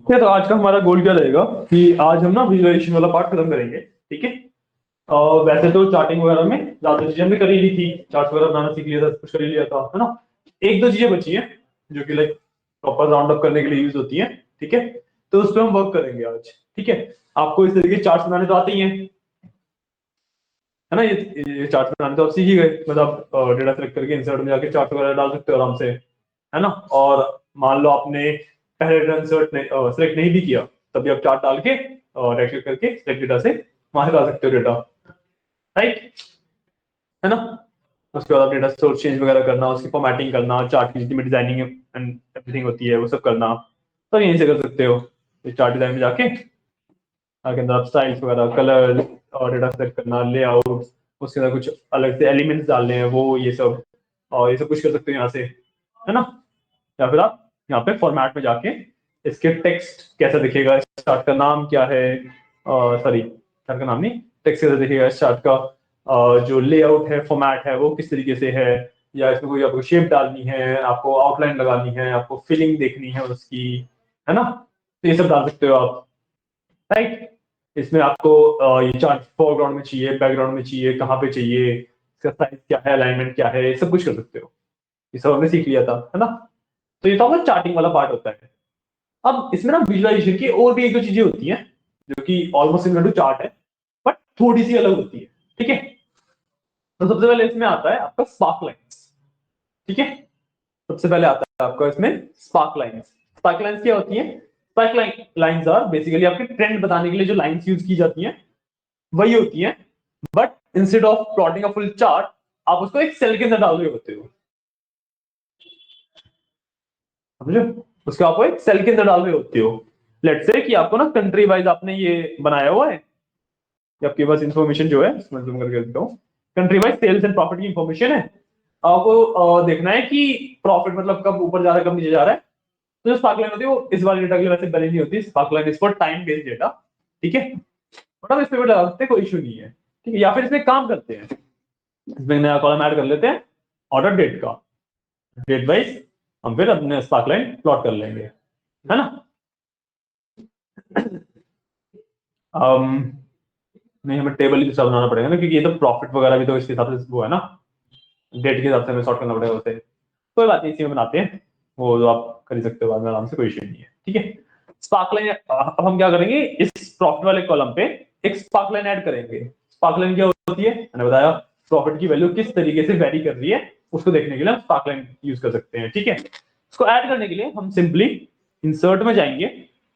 तो आज का हमारा गोल क्या रहेगा कि आज हम ना विजुअलाइजेशन वाला पार्ट खत्म करेंगे, ठीक है। और वैसे तो चार्टिंग वगैरह में ज्यादा चीजें हमने कर ही ली थी, चार्ट वगैरह बनाना सीख लिया था, कुछ कर ही लिया था, है ना। एक दो चीजें बची हैं जो कि लाइक प्रॉपर राउंड अप करने के लिए यूज होती हैं, ठीक है। तो उस पर हम वर्क करेंगे आज, ठीक है। आपको इस तरीके चार्ट बनाने तो आते ही हैं, है ना। ये चार्ट बनाने तो आप सीख ही गए, मतलब डेटा सेलेक्ट करके इंसर्ट में जाके चार्ट वगैरह डाल सकते हो आराम से, है ना। और मान लो आपने पहले डेटा इंसर्ट सेलेक्ट नहीं भी किया, तभी आप चार्ट डाल के और राइट क्लिक करके सेलेक्ट डेटा से वहां से डाल सकते हो डेटा, राइट, है ना। उसके बाद डेटा सोर्स चेंज वगैरह करना, उसकी फॉर्मेटिंग करना, चार्ट की जितनी भी डिजाइनिंग एंड एवरीथिंग होती है वो सब करना, तो यहीं से कर सकते हो। चार्ट डिजाइन में जाके आगे अंदर आप स्टाइल्स वगैरह, कलर और डेटा सेलेक्ट करना, लेआउट, उसके अंदर कुछ अलग से एलिमेंट्स डालने हैं वो, ये सब, और ये सब कुछ कर सकते हो यहाँ से, है ना। या फिर आप यहाँ पे फॉर्मेट में जाके इसके टेक्स्ट कैसा दिखेगा, चार्ट का नाम क्या है, सॉरी चार्ट का नाम नहीं, टेक्स्ट कैसा दिखेगा इस चार्ट का, जो लेआउट है, फॉर्मेट है, वो किस तरीके से है, या इसमें कोई आपको शेप डालनी है, आपको आउटलाइन लगानी है, आपको फिलिंग देखनी है उसकी, है ना। तो ये सब डाल सकते हो आप, राइट। इसमें आपको ये चार्ट फोरग्राउंड में चाहिए, बैकग्राउंड में चाहिए, कहाँ पे चाहिए, इसका साइज क्या है, अलाइनमेंट क्या है, ये सब कुछ कर सकते हो। ये सब हमने सीख लिया था, है ना। तो ये तो हमारा चार्टिंग वाला पार्ट होता है। अब इसमें ना विजुअलाइजेशन की और भी एक दो चीजें होती हैं जो कि ऑलमोस्ट सिमिलर टू चार्ट है, बट थोड़ी सी अलग होती है, ठीक है। तो सबसे पहले इसमें आता है आपका स्पार्क लाइन्स, ठीक है। सबसे पहले आता है आपका इसमें स्पार्क लाइन्स। स्पार्क लाइन्स क्या होती है? स्पार्क लाइन्स आर बेसिकली आपके ट्रेंड बताने के लिए जो लाइन्स यूज की जाती हैं वही होती हैं, but instead of plotting a full chart आप उसको एक सेल के अंदर डाल रहे होते हो, समझो। उसको आप एक सेल के अंदर डाल रहे होते हो। लेट्स से कि आपको ना कंट्री वाइज आपने ये बनाया हुआ है, कि आपके पास इंफॉर्मेशन जो है, इसमें जूम करके देखता हूँ, country wise sales and profit की इंफॉर्मेशन है। आपको देखना है कि प्रॉफिट मतलब कब ऊपर जा रहा है, कब नीचे जा रहा है। तो जो स्पार्क लाइन होती है वो इस वाले डेटा के लिए वैसे बनी नहीं होती, spark line is for time based data, ठीक है। बट हम इस पे भी लगा सकते हैं, कोई इशू नहीं है, ठीक है। या फिर इसमें काम करते हैं, इसमें नया कॉलम ऐड कर लेते हैं ऑर्डर डेट का, डेट वाइज हम फिर अपने स्पार्क लाइन प्लॉट कर लेंगे, है ना। नहीं, हमें टेबल ही दूसरा बनाना पड़ेगा ना, क्योंकि ये तो प्रॉफिट वगैरह भी तो इसके हिसाब से वो है ना, डेट के हिसाब से हमें सॉर्ट करना पड़ेगा उसे। कोई बात नहीं, इसी में बनाते हैं, वो जो आप कर ही सकते हो बाद में आराम से, कोई इशू नहीं है, ठीक है। स्पार्क लाइन अब हम क्या करेंगे, इस प्रॉफिट वाले कॉलम पे एक स्पार्क लाइन ऐड करेंगे। स्पार्क लाइन क्या होती है, मैंने बताया, प्रॉफिट की वैल्यू किस तरीके से वेरी कर रही है उसको देखने के लिए हम स्पार्क लाइन यूज कर सकते हैं, ठीक है। इसको ऐड करने के लिए हम सिंपली इंसर्ट में जाएंगे।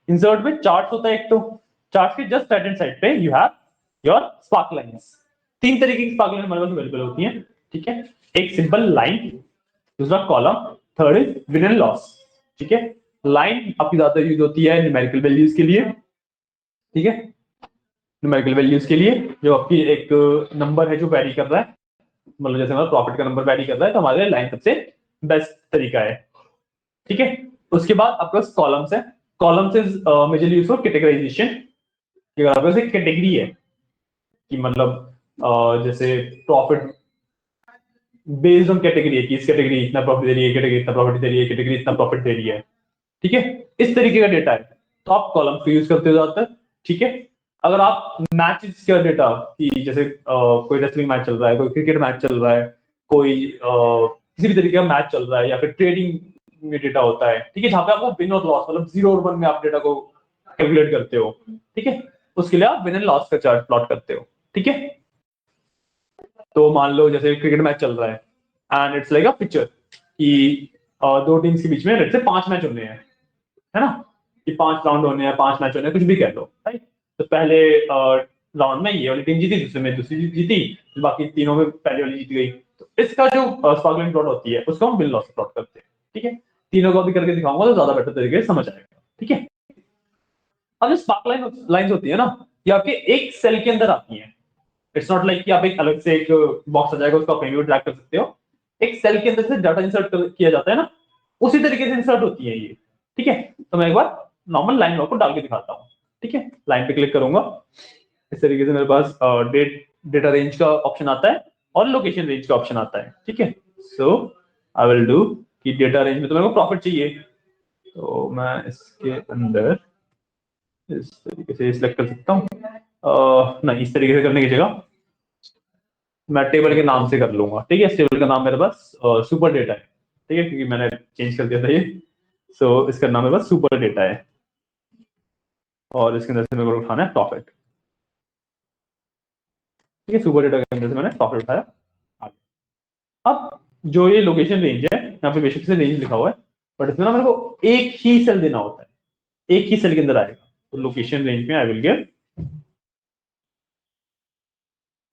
इंसर्ट में चार्ट होता है एक, तो चार्ट के जस्ट राइट हैंड साइड पे you have your spark lines. तीन तरीके की स्पार्क लाइन हमारे पास अवेलेबल होती हैं, ठीक है। एक सिंपल लाइन, दूसरा column, third is win and loss, ठीक है। लाइन आपकी ज्यादा यूज होती है न्यूमेरिकल वैल्यूज के लिए, ठीक है। न्यूमेरिकल वैल्यूज के लिए जो आपकी एक नंबर है जो वेरी कर रहा है, मतलब जैसे हमारा प्रॉफिट का नंबर वेरी कर रहा है, तो हमारे लिए लाइन सबसे बेस्ट तरीका है, ठीक है। उसके बाद आपके पास कॉलम्स है। Columns is majorly use for categorisation. अगर आपके पास एक कैटेगरी है कि मतलब जैसे प्रॉफिट बेस्ड ऑन कैटेगरी है कि इस कैटेगरी इतना प्रॉफिट दे रही है, कैटेगरी इतना प्रॉफिट दे रही है, कैटेगरी इतना प्रॉफिट दे रही है, ठीक है। इस तरीके का डेटा है तो आप कॉलम को यूज करते हो ज्यादातर, ठीक है। अगर आप मैचेस का डेटा कि जैसे कोई रेसलिंग मैच चल रहा है, कोई क्रिकेट मैच चल रहा है, कोई किसी भी तरीके का मैच चल रहा है, या फिर ट्रेडिंग में डेटा होता है, ठीक है, जहां पे आपको विन और लॉस मतलब 0 और 1 में आप डेटा को कैलकुलेट करते हो, ठीक है। उसके लिए आप विन एंड लॉस का चार्ट प्लॉट करते हो, ठीक है। तो मान लो जैसे क्रिकेट मैच चल रहा है and it's like a picture कि दो टीम्स के बीच में लेट्स से 5 मैच होने हैं, है ना, कि 5 राउंड होने हैं, 5 मैच होने हैं, कुछ भी कह लो, राइट। तो पहले राउंड में ये वाली टीम जीती, दूसरे में दूसरी जीती, तो बाकी तीनों में पहले वाली जीत गई। तो इसका जो स्पार्कलिंग प्लॉट होती है उसको हम विन लॉस प्लॉट करते हैं, ठीक है। तीनों को भी करके दिखाऊंगा तो ज्यादा बेटर तरीके से समझ आएगा, ठीक है। अब जो स्पार्क लाइन्स होती है ना, ये आपके एक सेल के अंदर आती है। इट्स नॉट लाइक कि आप एक अलग से एक बॉक्स आ जाएगा उसको आप कहीं भी ड्रैग कर सकते हो। एक सेल के अंदर से डाटा इंसर्ट किया जाता है ना, उसी तरीके से इंसर्ट होती है ये, ठीक है। तो मैं एक बार नॉर्मल लाइन को डाल के दिखाता हूँ, ठीक है। लाइन पे क्लिक करूंगा, इस तरीके से मेरे पास डेटा रेंज का ऑप्शन आता है और लोकेशन रेंज का ऑप्शन आता है, ठीक है। सो आई विल डू कि डेटा रेंज में तो मेरे को प्रॉफिट चाहिए, तो मैं इसके अंदर इस तरीके से सिलेक्ट कर सकता हूँ, नहीं इस तरीके से करने की जगह मैं टेबल के नाम से कर लूंगा, ठीक है। इस टेबल का नाम मेरे पास सुपर डेटा है, ठीक है, क्योंकि मैंने चेंज कर दिया था ये। सो इसका नाम मेरे पास सुपर डेटा है और इसके अंदर से मेरे को उठाना है प्रॉफिट, ठीक है। सुपर डेटा के अंदर से मैंने प्रॉफिट उठाया। अब जो ये लोकेशन रेंज है यहाँ पे बेसिक से रेंज लिखा हुआ है, बट इसमें ना मेरे को एक ही सेल देना होता है, एक ही सेल के अंदर आएगा। तो लोकेशन रेंज में आई विल गिव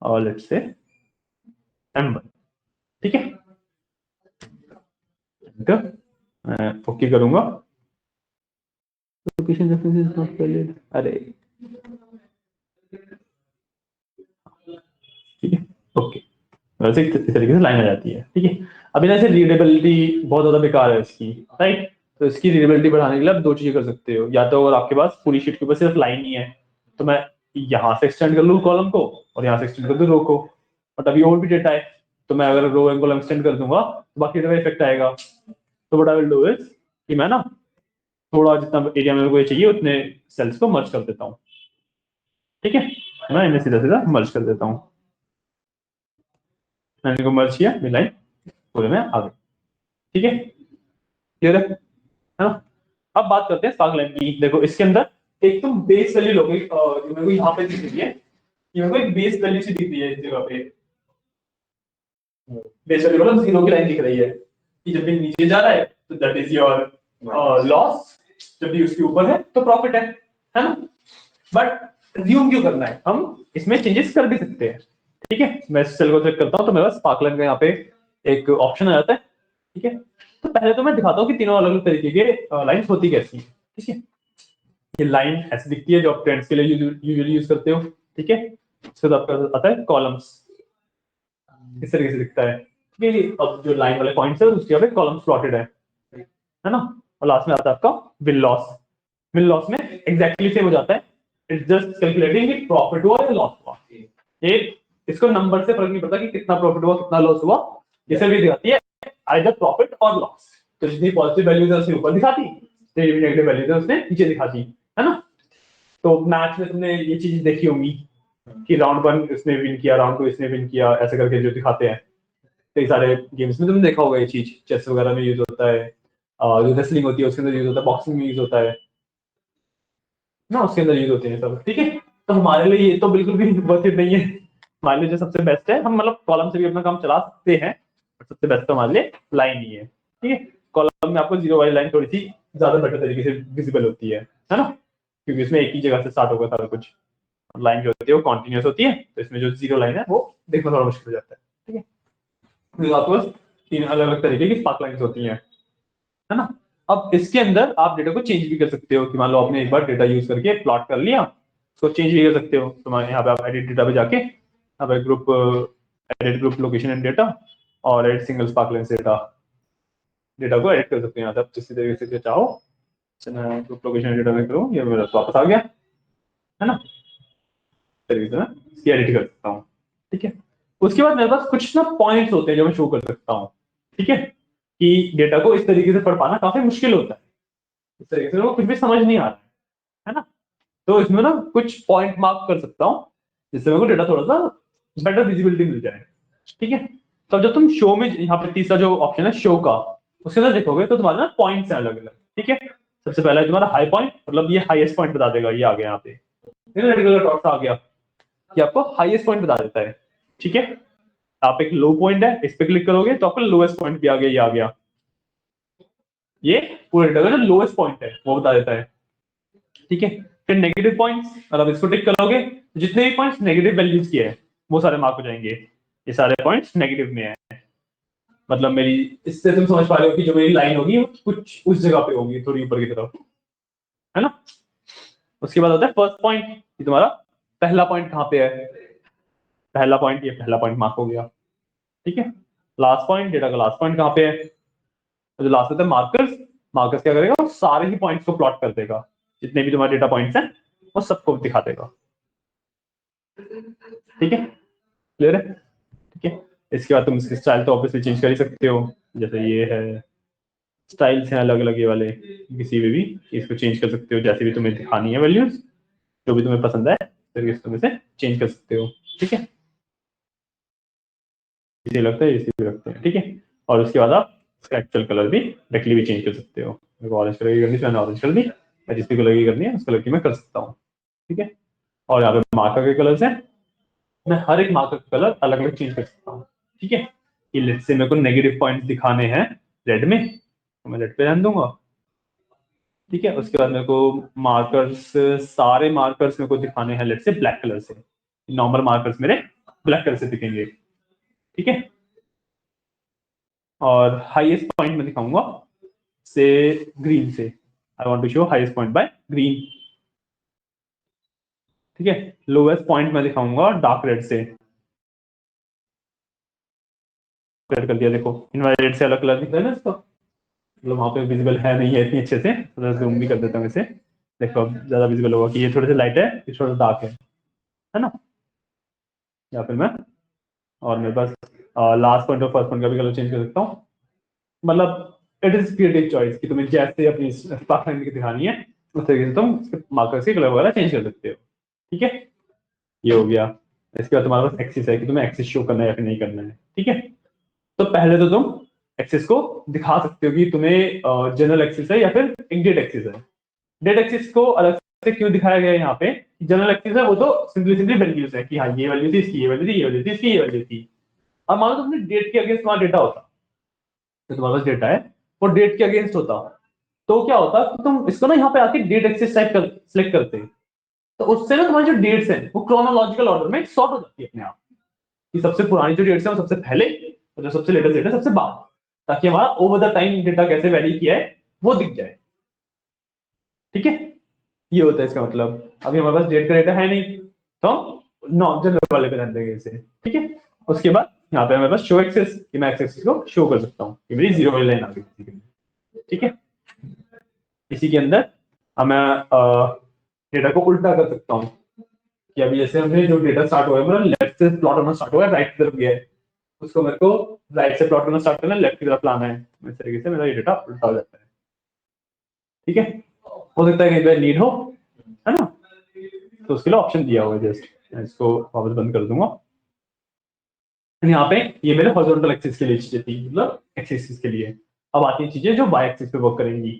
और लेट्स से M1, ठीक है। मैं ओके करूंगा। Location reference is not valid, अरे ठीक है, ओके। वैसे इस तरीके से लाइन आ जाती है, ठीक है। अभी ना इसे रीडेबिलिटी बहुत ज्यादा बेकार है इसकी, राइट। तो इसकी रीडेबिलिटी बढ़ाने के लिए आप दो चीजें कर सकते हो, या तो अगर आपके पास पूरी शीट के ऊपर सिर्फ लाइन ही है तो मैं यहाँ से एक्सटेंड कर लूँ कॉलम को और यहाँ से एक्सटेंड कर दूँ रो को, बट अभी और भी डेटा है तो मैं अगर रो एंड कॉलम एक्सटेंड कर दूंगा तो बाकी डेटा इफेक्ट आएगा। तो what I will do is कि मैं ना थोड़ा जितना एरिया मेरे को चाहिए उतने सेल्स को मर्ज कर देता हूँ, ठीक है। मैं इन्हें सीधा सीधा मर्ज कर देता हूँ, मैंने इनको मर्ज किया, मिलाई, पूरे में आ गई, ठीक है। क्लियर है ना। अब बात करते हैं स्पार्क लैम्प की। देखो इसके अंदर एक तो बेस वैल्यू लोगे जो मेरे को यहाँ पे दिख रही है, ये मेरे को एक बेस वैल्यू से दिख रही है इस जगह पे। बेस वैल्यू मतलब जीरो की लाइन दिख रही है कि जब भी नीचे जा रहा है तो दैट इज योर लॉस, जब भी उसके ऊपर है तो प्रॉफिट है ना। बट रिज्यूम क्यों करना है, हम इसमें चेंजेस कर भी सकते हैं, ठीक है। मैं इस सेल को क्लिक करता हूँ तो मेरे पास स्पार्क लैम्प का यहाँ पे एक ऑप्शन आ जाता है, ठीक है। तो पहले तो मैं दिखाता हूँ कि तीनों अलग अलग तरीके के लाइन्स होती कैसी है, ठीक है। ये लाइन ऐसी दिखती है जो आप ट्रेंड्स के लिए यूजुअली यूज करते हो, ठीक है। उसके बाद आपका आता है कॉलम्स, इस तरीके से दिखता है कि अब जो लाइन वाले पॉइंट्स है उसके यहाँ पे कॉलम्स प्लॉटेड है ना। और लास्ट में आता है आपका विल लॉस। विल लॉस में एग्जैक्टली सेम हो जाता है, इट्स जस्ट कैलकुलेटिंग कि प्रॉफिट हुआ या लॉस हुआ। ये इसको नंबर से फर्क नहीं पड़ता कि कितना प्रॉफिट हुआ कितना लॉस हुआ, ये सिर्फ दिखाती है आइदर प्रॉफिट और लॉस। तो जितनी पॉजिटिव वैल्यूज है उसने ऊपर दिखाती, जितनी नेगेटिव वैल्यूज है उसने नीचे दिखाती, है ना। तो मैच में तुमने ये चीज देखी होंगी कि राउंड वन इसने विन किया, राउंड टू इसने विन किया, ऐसे करके जो दिखाते हैं कई सारे गेम्स में तुमने देखा होगा ये चीज, चेस वगैरह में यूज होता है, जो रेसलिंग होती है उसके अंदर यूज होता है, बॉक्सिंग में यूज होता है ना, उसके अंदर यूज होते हैं सब, ठीक है। तो हमारे लिए ये तो बिल्कुल भी वर्थ इट नहीं है। हमारे लिए जो सबसे बेस्ट है, हम मतलब कॉलम से भी अपना काम चला सकते हैं, बट सबसे बेस्ट तो हमारे लिए लाइन ही है, ठीक है। कॉलम में आपको जीरो वाली लाइन थोड़ी सी ज्यादा बेटर तरीके से विजिबल होती है ना, क्योंकि इसमें एक ही जगह से स्टार्ट होगा सारा कुछ। लाइन जो होती है वो कॉन्टिन्यूस होती है, तो इसमें जो जीरो लाइन है वो देखना थोड़ा मुश्किल हो जाता है, ठीक है। तो आपके पास तीन अलग अलग तरीके की स्पार्क लाइन्स होती हैं, है ना। अब इसके अंदर आप डेटा को चेंज भी कर सकते हो कि मान लो आपने एक बार डेटा यूज करके प्लॉट कर लिया, उसको चेंज भी कर सकते हो। तो मैं यहाँ पे आप एडिट डेटा पे जाके यहाँ पे group edit group location and data और edit single spark lens data, data को एडिट कर सकते हो यहाँ से आप जिस तरीके से चाहो। मैं ग्रुप लोकेशन डेटा में करूँ, ये मेरा वापस आ गया, है ना। तरीके से मैं इसकी एडिट कर सकता हूँ, ठीक है। उसके बाद मेरे पास कुछ ना पॉइंट्स होते हैं जो मैं शो कर सकता हूँ, ठीक है, कि डेटा को इस तरीके से पढ़ पाना काफी मुश्किल होता है, इस तरीके से वो कुछ भी समझ नहीं आ रहा है ना। तो इसमें ना कुछ पॉइंट मार्क कर सकता हूँ जिससे मेरे को डेटा थोड़ा सा बेटर विजिबिलिटी मिल जाए, ठीक है। तो जब तुम शो में यहाँ पे तीसरा जो ऑप्शन है शो का, उसके अंदर देखोगे तो तुम्हारे ना पॉइंट्स हैं अलग अलग, ठीक है। सबसे पहला है तुम्हारा हाई पॉइंट, मतलब ये हाईएस्ट पॉइंट बता देगा, ये आ गया यहाँ पे रेड कलर डॉट आ गया, ये आपको हाईएस्ट पॉइंट बता देता है, ठीक है। आप एक लो पॉइंट है इस पे क्लिक करोगे तो आपको लोएस्ट पॉइंट भी आ गया, ये आ गया, ये पूरे डेटा का जो लोएस्ट पॉइंट है वो बता देता है, ठीक है। फिर नेगेटिव पॉइंट्स, मतलब इसको टिक करोगे जितने भी पॉइंट्स नेगेटिव वैल्यूज के हैं वो सारे मार्क हो जाएंगे, ये सारे पॉइंट्स नेगेटिव में है। मतलब मेरी इससे तुम समझ पा रहे हो कि जो मेरी लाइन होगी वो कुछ उस जगह पे होगी थोड़ी ऊपर की तरफ, है ना। उसके बाद होता है फर्स्ट पॉइंट, कि तुम्हारा पहला पॉइंट कहाँ पे है, पहला पॉइंट, ये पहला पॉइंट मार्क हो गया, ठीक है। लास्ट पॉइंट, डेटा का लास्ट पॉइंट कहाँ पे है, तो जो लास्ट होता है मार्कर्स, मार्कर्स क्या करेगा वो सारे ही पॉइंट्स को प्लॉट कर देगा, जितने भी तुम्हारे डेटा पॉइंट्स हैं वो सबको दिखा देगा, ठीक है, क्लियर है? ठीक है, इसके बाद तुम इसकी स्टाइल तो ऑब्वियसली चेंज कर ही सकते हो, जैसे ये है, स्टाइल्स हैं अलग अलग ये वाले, किसी में भी इसको चेंज कर सकते हो, जैसे भी तुम्हें दिखानी है वैल्यूज, जो भी तुम्हें पसंद है फिर इसमें से चेंज कर सकते हो। ठीक है, इसे लगता है, इसी भी लगते हैं। ठीक है, और उसके बाद आप इसका एक्चुअल कलर भी डायरेक्टली भी चेंज कर सकते हो। मेरे को ऑरेंज कलर की करनी है, मैंने ऑरेंज कर दी, मैं जिस भी कलर की करनी है उस कलर की मैं कर सकता हूँ। ठीक है, और यहाँ पे मार्कर के कलर्स हैं, मैं हर एक मार्कर का कलर अलग अलग चेंज कर सकता हूँ। ठीक है, ये लेट्स से मेरे को नेगेटिव पॉइंट दिखाने हैं रेड में, तो मैं रेड पे ध्यान दूंगा। ठीक है, उसके बाद मेरे को मार्कर्स, सारे मार्कर्स मेरे को दिखाने हैं लेट्स से ब्लैक कलर से, नॉर्मल मार्कर्स मेरे ब्लैक कलर से दिखेंगे। ठीक है, और हाईएस्ट पॉइंट में दिखाऊंगा से ग्रीन से, I want to show highest point by green. ठीक है, लोएस्ट पॉइंट में दिखाऊंगा डार्क रेड से, रेड कर दिया, देखो इनवायलेट से अलग कलर दिख रहा है ना इसका, मतलब वहां पे विजिबल है नहीं है इतनी अच्छे से, थोड़ा जूम भी कर देता हूँ इसे, देखो अब ज्यादा विजिबल होगा कि ये थोड़े से लाइट है, ये थोड़ा डार्क है ना? या फिर मैं, और मेरे पास लास्ट पॉइंट और फर्स्ट पॉइंट का भी कलर चेंज कर सकता हूँ, मतलब इट इज क्रिएटिव चॉइस कि तुम्हें जैसे अपनी स्पार्क लाइन की दिखानी है उस तरीके से तुम मार्कर्स के कलर वगैरह चेंज कर सकते हो। ठीक है, ये हो गया। इसके बाद तुम्हारे पास एक्सिस है कि तुम्हें एक्सिस शो करना है या फिर नहीं करना है। ठीक है, तो पहले तो तुम एक्सिस को दिखा सकते हो कि तुम्हें जनरल एक्सिस है या फिर एक डेट एक्सिस है। डेट एक्सिस को अलग से क्यों दिखाया गया है यहाँ पे? जनरल एक्सिस है वो तो सिंपली सिंपली वैल्यूज है कि हाँ ये वैल्यू थी, इसकी ये वैल्यू थी, ये वैल्यू थी, इसकी ये वैल्यू थी। अब मान लो तुमने डेट के अगेंस्ट तुम्हारा डेटा होता, तो तुम्हारे पास डेटा है वो डेट के अगेंस्ट होता, तो क्या होता कि तुम इसको ना यहाँ पे आके डेट एक्सिस टाइप कर सिलेक्ट करते, तो उससे ना तुम्हारी जो डेट्स हैं वो क्रोनोलॉजिकल ऑर्डर में सॉर्ट हो जाती है अपने आप, कि सबसे पुरानी जो डेट्स है वो सबसे पहले, और जो सबसे लेटेस्ट डेट है सबसे बाद, ताकि हमारा ओवर द टाइम डेटा कैसे वैरी किया है वो दिख जाए। ठीक है, ये होता है इसका मतलब। अभी हमारे पास डेट का डेटा है नहीं, तो हम नॉन जनरल वाले पे ध्यान देंगे इसे। ठीक है, उसके बाद यहाँ पे हमारे पास शो एक्सेस, कि मैं एक्सेस को शो कर सकता हूँ कि मेरी जीरो वाली लाइन आ गई। ठीक है, इसी के अंदर अब मैं डेटा को उल्टा कर सकता हूँ, कि अभी जैसे हमने जो डेटा स्टार्ट हुआ है मतलब लेफ्ट से प्लॉट होना स्टार्ट हुआ है, राइट की तरफ गया है, उसको मेरे को राइट से प्लॉट करना स्टार्ट करना है, लेफ्ट की तरफ लाना है, इस तरीके से मेरा ये डेटा उल्टा हो जाता है। ठीक है, हो सकता है कहीं पे नीड हो, है ना? तो उसके लिए ऑप्शन दिया हुआ है, जस्ट मैं इसको वापस बंद कर दूंगा। यहाँ पे ये मेरे हॉरिजॉन्टल एक्सिस के लिए चीजें थी, मतलब एक्सिस के लिए। अब आती है चीजें जो वाई एक्सिस पे वर्क करेंगी।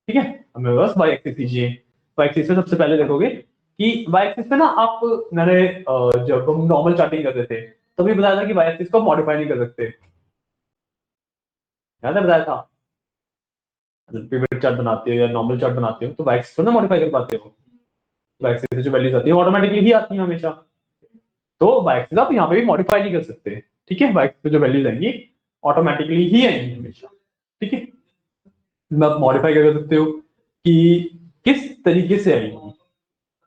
ठीक है, अब मेरे पास वाई एक्सिस लीजिए, वाई एक्सिस पे सबसे पहले देखोगे कि वाई एक्सिस पे ना आप, मैंने जब हम नॉर्मल चार्टिंग करते थे तभी बताया था कि वाई एक्सिस को मॉडिफाई नहीं कर सकते, याद है बताया था? पिवट चार्ट बनाते हो या नॉर्मल चार्ट बनाते हो तो वाई एक्सिस को ना मॉडिफाई कर पाते हो, वाई एक्सिस जो वैल्यूज आती है ऑटोमेटिकली ही आती है हमेशा, तो वाई एक्सिस आप यहाँ पे भी मॉडिफाई नहीं कर सकते। ठीक है, वाई एक्सिस पे जो वैल्यूज आएंगी ऑटोमेटिकली ही आएंगी हमेशा। ठीक है, आप मॉडिफाई कर सकते हो कि किस तरीके से आएंगी।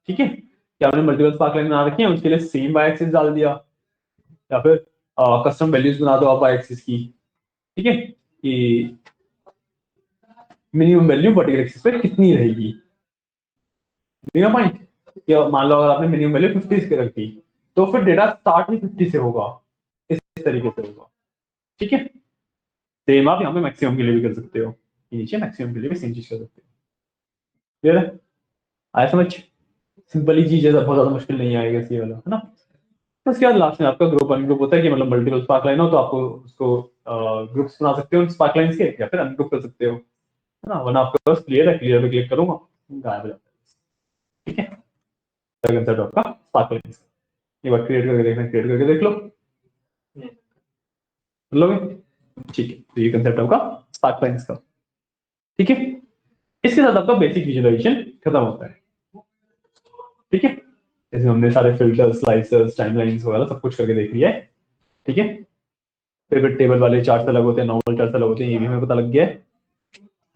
ठीक है, क्या आपने मल्टीपल स्पार्क लाइन बना रखी है उसके लिए सेम वाई एक्सिस डाल दिया, या फिर कस्टम वैल्यूज बना दो आप वाई एक्सिस की। ठीक है, कि मिनिमम वैल्यू पर्टिकुलर एक्सिस पे कितनी रहेगी, मिनिमम पॉइंट, या मान लो अगर आपने मिनिमम वैल्यू 50 के रखी तो फिर डेटा स्टार्ट भी 50 से होगा, इस तरीके से होगा। ठीक है, सेम आप यहाँ पे मैक्सिमम के लिए भी कर सकते हो, नीचे मैक्सिमम के लिए भी सेम चीज कर सकते हो। क्लियर है? आया समझ? सिंपल ही चीज है, बहुत ज्यादा मुश्किल नहीं आएगा ये वाला, है ना? तो उसके बाद लास्ट में आपका ग्रुप अनग्रुप होता है, कि मतलब मल्टीपल स्पार्क लाइन हो तो आपको उसको ग्रुप्स बना सकते हो स्पार्क लाइंस के, या फिर अनग्रुप कर सकते हो, है ना? वरना आपका बस क्लियर है, क्लियर पे क्लिक करूंगा गायब हो जाता है। ठीक है, कंसेप्ट आपका स्पार्क लाइंस, एक बार क्रिएट करके देखना, क्रिएट करके देख लो, कर लोगे? ठीक है, तो ये कंसेप्ट आपका स्पार्क लाइंस का। ठीक है, इसके साथ आपका बेसिक विजुअलाइजेशन खत्म होता है। ठीक है, जैसे हमने सारे फिल्टर, स्लाइसर्स, टाइमलाइंस वगैरह सब कुछ करके देख लिया है। ठीक है, पिवट टेबल वाले चार्ट अलग होते हैं, नॉर्मल चार्ट अलग होते हैं, ये भी हमें पता लग गया है।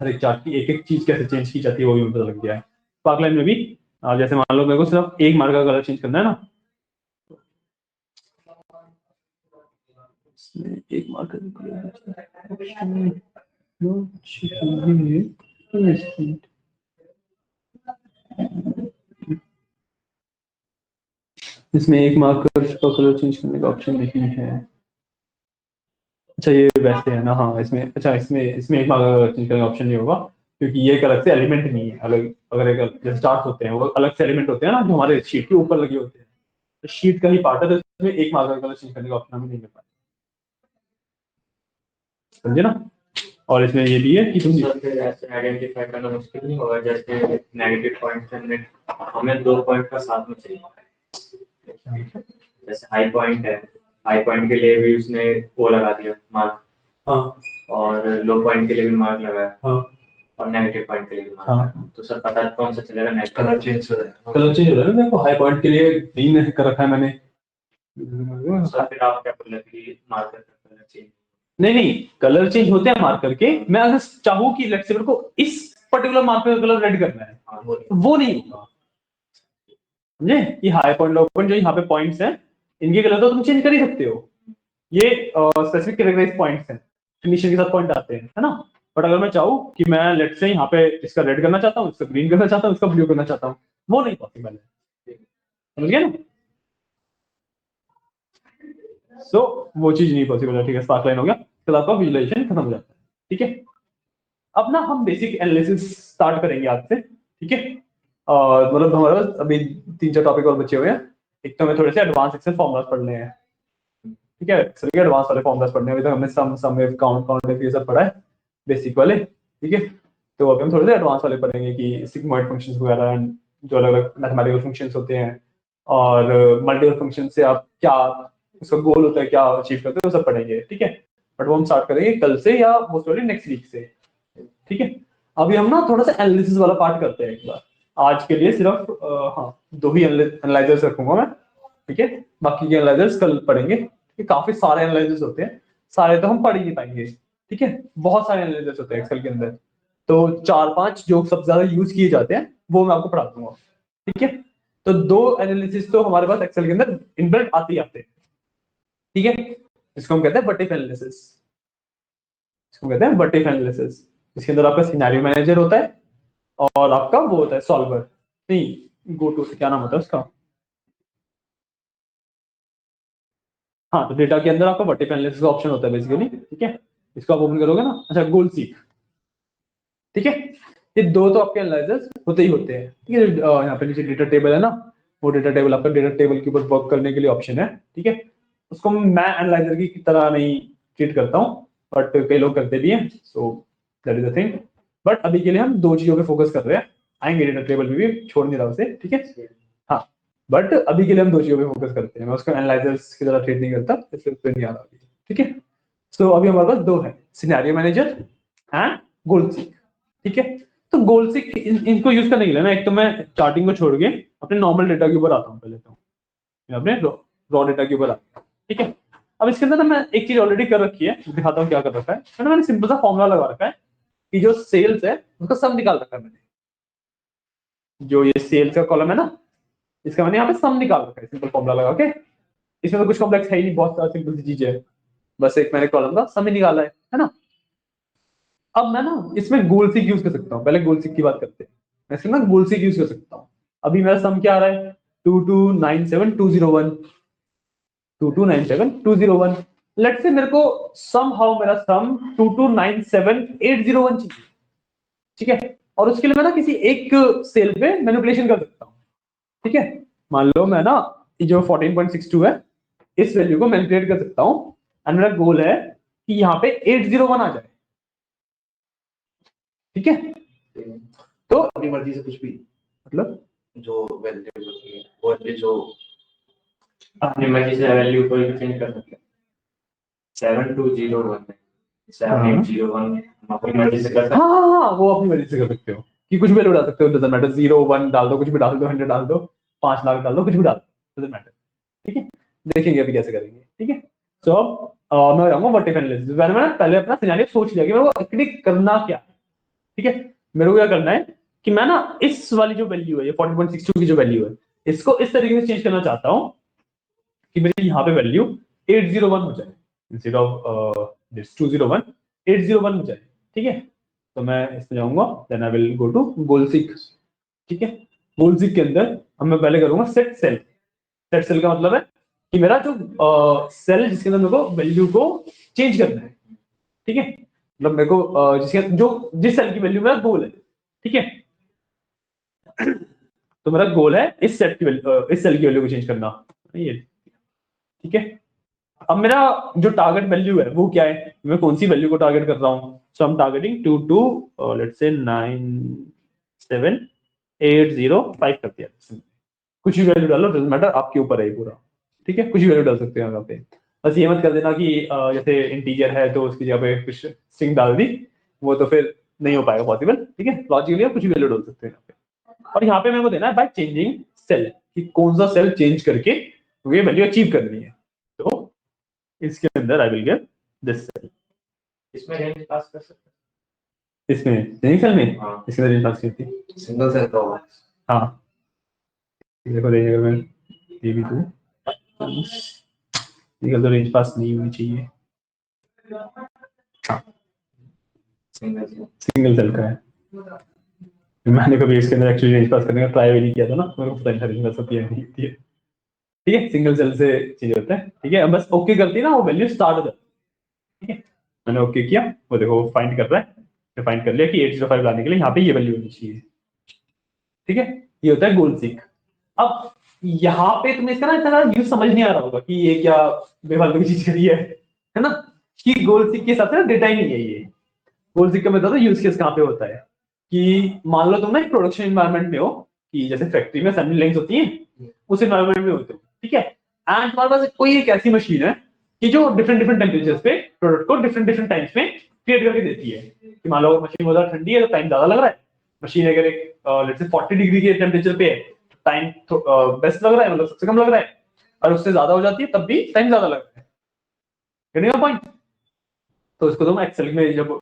हर एक चार्ट की एक एक चीज कैसे चेंज की जाती है वो भी हमें पता लग गया है। स्पार्कलाइन में भी जैसे मान लो मेरे को सिर्फ एक मार्क का कलर चेंज करना है ना, एक मार्कर इसमें एक मार्कर का कलर चेंज करने का ऑप्शन नहीं है। अच्छा ये वैसे है ना, हाँ इसमें, अच्छा इसमें इसमें एक मार्कर चेंज करने का ऑप्शन नहीं होगा, क्योंकि ये एक अलग से एलिमेंट नहीं है। अलग अगर एक जैसे स्टार्स होते हैं वो अलग से एलिमेंट होते हैं ना, जो हमारे शीट के ऊपर लगे होते हैं, तो शीट का ही पार्ट है, तो इसमें एक मार्कर कलर चेंज करने का ऑप्शन हमें नहीं मिल पाता, समझे ना। और इसमें ये भी है कि तुम सर फिर ऐसे आइडेंटिफाई करना मुश्किल नहीं होगा, जैसे नेगेटिव पॉइंट हमें हमें 2 पॉइंट का साथ में चाहिए, जैसे हाई पॉइंट है, हाई पॉइंट के लिए भी उसने वो लगा दिया मार्क, हाँ और लो पॉइंट के लिए भी मार्क लगाया, हाँ और नेगेटिव पॉइंट के लिए भी मार्क। हाँ, तो सर पता कौन सा चलेगा? नेगेटिव कलर चेंज हो जाएगा, कलर चेंज हो रहा है ना। देखो हाई पॉइंट के लिए ग्रीन कर रखा है मैंने। सर फिर आप क्या बोल रहे कि मार्कर का कलर चेंज? नहीं नहीं, कलर चेंज होते हैं मार्कर के। मैं अगर चाहूँ कि लेट्स से मेरे को इस पर्टिकुलर मार्कर का कलर रेड करना है, तो वो नहीं होगा, समझे। ये हाई पॉइंट लो पॉइंट जो यहाँ पे पॉइंट्स हैं, इनके कलर तो तुम चेंज कर ही सकते हो। ये स्पेसिफिक कैटेगराइज पॉइंट्स हैं, फिनिशिंग के साथ पॉइंट आते हैं, है ना। बट अगर मैं चाहूँ कि मैं लेट्स से यहाँ पे इसका रेड करना चाहता हूँ, इसका ग्रीन करना चाहता हूँ, इसका ब्लू करना चाहता हूँ, वो नहीं पॉसिबल है, समझ गए ना। सो वो चीज नहीं पॉसिबल है, ठीक है। स्पार्क लाइन हो गया, फिर आपका विजुअलाइजेशन खत्म हो जाता है, ठीक है। अब ना हम बेसिक एनालिसिस स्टार्ट करेंगे आज से, ठीक है। और मतलब हमारे पास अभी 3-4 टॉपिक और बचे हुए हैं। एक तो हमें थोड़े से एडवांस एक्सेल फॉर्मूलाज पढ़ने हैं, ठीक है। एक्सेल के एडवांस वाले फॉर्मूलाज पढ़ने हैं। अभी तक हमने सम वेव काउंट काउंट ये सब पढ़ा है, बेसिक वाले, ठीक है। तो अभी हम थोड़े से एडवांस वाले पढ़ेंगे कि सिग्मॉइड फंक्शंस वगैरह, जो अलग अलग मैथमेटिकल फंक्शंस होते हैं, और मल्टीपल फंक्शन से आप क्या, उसका गोल होता है, क्या अचीव करते हैं, वो सब पढ़ेंगे, ठीक है। बट वो हम स्टार्ट करेंगे कल से या मोस्ट प्रोबेबली नेक्स्ट वीक से, ठीक है। अभी हम ना थोड़ा सा एनालिसिस वाला पार्ट करते हैं एक बार। आज के लिए सिर्फ हाँ 2 ही एनालाइजर्स रखूंगा मैं, ठीक है। बाकी के एनालाइजर्स कल पढ़ेंगे, ठीक है। काफी सारे एनालाइजर्स होते हैं, सारे तो हम पढ़ ही नहीं पाएंगे, ठीक है। बहुत सारे एनालाइजर्स होते हैं एक्सेल के अंदर, तो 4-5 जो सबसे ज्यादा यूज किए जाते हैं वो मैं आपको पढ़ा दूंगा, ठीक है। तो 2 एनालिसिस तो हमारे पास एक्सेल के अंदर इनबिल्ट आते ही आते हैं, ठीक है। इसको हम कहते हैं व्हाट इफ एनालिसिस, इसको कहते हैं व्हाट इफ एनालिसिस। इसके अंदर आपका सिनेरियो मैनेजर होता है, और आपका वो होता है सॉल्वर, नहीं गो टू से क्या नाम होता है उसका, हाँ। तो डेटा के अंदर आपका व्हाट इफ एनालिसिस का ऑप्शन होता है बेसिकली, ठीक है। इसको आप ओपन करोगे ना, अच्छा गोल सीक, ठीक है। ये 2 तो आपके एनालाइजर्स होते ही होते हैं, ठीक है। यहाँ पे नीचे डेटा टेबल है ना, वो डेटा टेबल आपका डेटा टेबल के ऊपर वर्क करने के लिए ऑप्शन है, ठीक है। उसको मैं एनालाइजर की तरह नहीं ट्रीट करता हूँ, बट कई लोग करते भी हैं, so that is the thing. But अभी के लिए हम 2 चीजों पे फोकस कर रहे हैं, आएंगे डेटा टेबल में भी, छोड़ नहीं रहा उसे, ठीक है। हाँ, बट अभी के लिए हम 2 चीजों पे फोकस करते हैं। मैं उसको एनालाइजर्स की तरह ट्रीट नहीं करता, इसलिए उस पर नहीं आ रहा अभी, ठीक है। सो अभी हमारे पास 2 है, scenario manager and goal seek, ठीक है। तो गोल सीक इनको यूज करने के लिए ना, एक तो मैं चार्टिंग को छोड़ के अपने नॉर्मल डेटा के ऊपर आता हूँ पहले, तो मैं अपने रॉ डेटा के ऊपर आता हूँ, ठीक है। अब इसके अंदर ना मैं एक चीज ऑलरेडी कर रखी है, दिखाता हूँ क्या कर रखा है। मैंने सिंपल सा फॉर्मुला लगा रखा है कि जो सेल्स है उसका सम निकाल रखा है मैंने। जो ये सेल्स का कॉलम है ना, इसका मैंने यहाँ पे सम निकाल रखा है सिंपल फॉर्मुला लगा के। इसमें तो कुछ कॉम्प्लेक्स है ही नहीं, बहुत सारा सिंपल सी चीज है, बस एक मैंने कॉलम का सम ही निकाला है ना। अब मैं ना इसमें गोल सीक यूज कर सकता हूँ, पहले गोल सीक की बात करते हैं। मैं इसमें ना गोल सीक यूज कर सकता हूँ। अभी मेरा सम क्या आ रहा है, 2297201, 2297201। लेट्स से मेरे को सम हाउ मेरा सम 2297801 चाहिए, ठीक है। और उसके लिए मैं ना किसी एक सेल पे मैनिपुलेशन कर सकता हूँ, ठीक है। मान लो मैं ना ये जो 14.62 है, इस वैल्यू को मैनिपुलेट कर सकता हूँ, एंड मेरा गोल है कि यहाँ पे 801 आ जाए, ठीक है। तो अपनी मर्जी से कुछ भी, मतलब जो वैल्यू होती है वो जो अपनी मर्जी से वैल्यू कोई भी चेंज कर सकते हैं। 7201 7801 अपनी मर्जी से कर सकते हैं। हाँ हाँ हाँ, वो अपनी मर्जी से कर सकते हो कि कुछ भी वैल्यू डाल सकते हो, डजंट मैटर। 0 1 डाल दो, कुछ भी डाल दो, 100 डाल दो, 5 लाख डाल दो, कुछ भी डाल दो, डजंट मैटर, ठीक है। देखेंगे अभी कैसे करेंगे, ठीक है। तो अब मैं बताऊंगा व्हाट इफ एनालिसिस। मैंने पहले अपना सिनेरियो सोच लिया कि मेरे को एक्चुअली करना क्या है, ठीक है। मेरे को क्या करना है कि मैं ना इस वाली जो वैल्यू है, ये 40.62 की जो वैल्यू है, इसको इस तरीके से चेंज करना चाहता हूँ कि मेरी यहाँ पे वैल्यू 801 हो जाए, इंस्टेड ऑफ दिस 201, 801 हो जाए, ठीक है। तो मैं इसमें जाऊंगा, then I will go to goal seek, ठीक है। गोल सीक के अंदर अब मैं पहले करूंगा सेट सेल। सेट सेल का मतलब है कि मेरा जो सेल जिसके अंदर मेरे को वैल्यू को चेंज करना है, ठीक है, मतलब मेरे को जिस सेल की वैल्यू मेरा गोल है, ठीक है, तो मेरा गोल है इस सेट की वैल्यू, इस सेल की वैल्यू को चेंज करना, ये ठीक है। अब मेरा जो टारगेट वैल्यू है वो क्या है, मैं कौन सी वैल्यू को टारगेट कर रहा हूँ, so I am targeting to let's say 97805 कर दिया, कुछ भी वैल्यू डालो, डजंट मैटर, आपके ऊपर है ये पूरा, ठीक है, कुछ भी वैल्यू डाल सकते हैं यहाँ पे, बस ये मत कर देना कि जैसे इंटीजर है तो उसकी जगह पे कुछ स्ट्रिंग डाल दी, वो तो फिर नहीं हो पाएगा पॉसिबल, ठीक है, लॉजिकली कुछ भी वैल्यू डाल सकते हैं यहाँ पे। और यहाँ पे मेरे को देना है बाय चेंजिंग सेल, कि कौन सा सेल चेंज करके ये वैल्यू अचीव करनी है, तो इसके अंदर I will get this cell, इसमें रेंज पास कर सकते इसमें चेंजिंग सेल में हाँ। इसके अंदर रेंज पास की थी, हैं सिंगल सेल का होगा। हाँ देखो रेंज अगर मैं ये भी दूं, निकल तो रेंज पास नहीं होनी चाहिए, सिंगल सेल सिंगल सेल का है, मैंने कभी इसके अंदर एक्चुअली रेंज पास करने का ट्राई भी नहीं किया था ना, मेरे को पता नहीं था रेंज पास होती है नहीं होती है, ठीक है, सिंगल सेल से चीजें होता है, ठीक है, अब बस ओके करती है ना वो वैल्यू स्टार्ट हो जाती है, ठीक है, मैंने ओके किया, वो देखो फाइंड कर रहा है, फाइंड कर लिया कि 805 लाने के लिए यहाँ पे ये वैल्यू होनी चाहिए, ठीक है, ये होता है गोल सीक। अब यहाँ पे तुम्हें इसका ना इतना यूज समझ नहीं आ रहा होगा कि ये क्या बेफालतू की चीज करी है ना, कि गोल सीक के हिसाब से डेटा ही नहीं है ये, गोल सीक का मतलब यूज केस कहाँ पे होता है कि मान लो तुम ना एक प्रोडक्शन एनवायरनमेंट में हो, कि जैसे फैक्ट्री में असेंबली लाइंस होती हैं, उस एनवायरनमेंट में होते हो, ठीक है, एंड तुम्हारे पास कोई एक ऐसी मशीन है कि जो डिफरेंट डिफरेंट टेम्परेचर्स पे प्रोडक्ट को डिफरेंट डिफरेंट टाइम्स में क्रिएट करके देती है, कि मान लो मशीन बहुत ज्यादा ठंडी है तो टाइम ज्यादा लग रहा है, मशीन अगर एक लेट्स से 40 डिग्री के टेम्परेचर पे है, टाइम बेस्ट लग रहा है, मतलब सबसे कम लग रहा है, और उससे ज्यादा हो जाती है तब भी टाइम ज्यादा लग रहा है, getting my point? तो इसको तुम एक्सेल में जब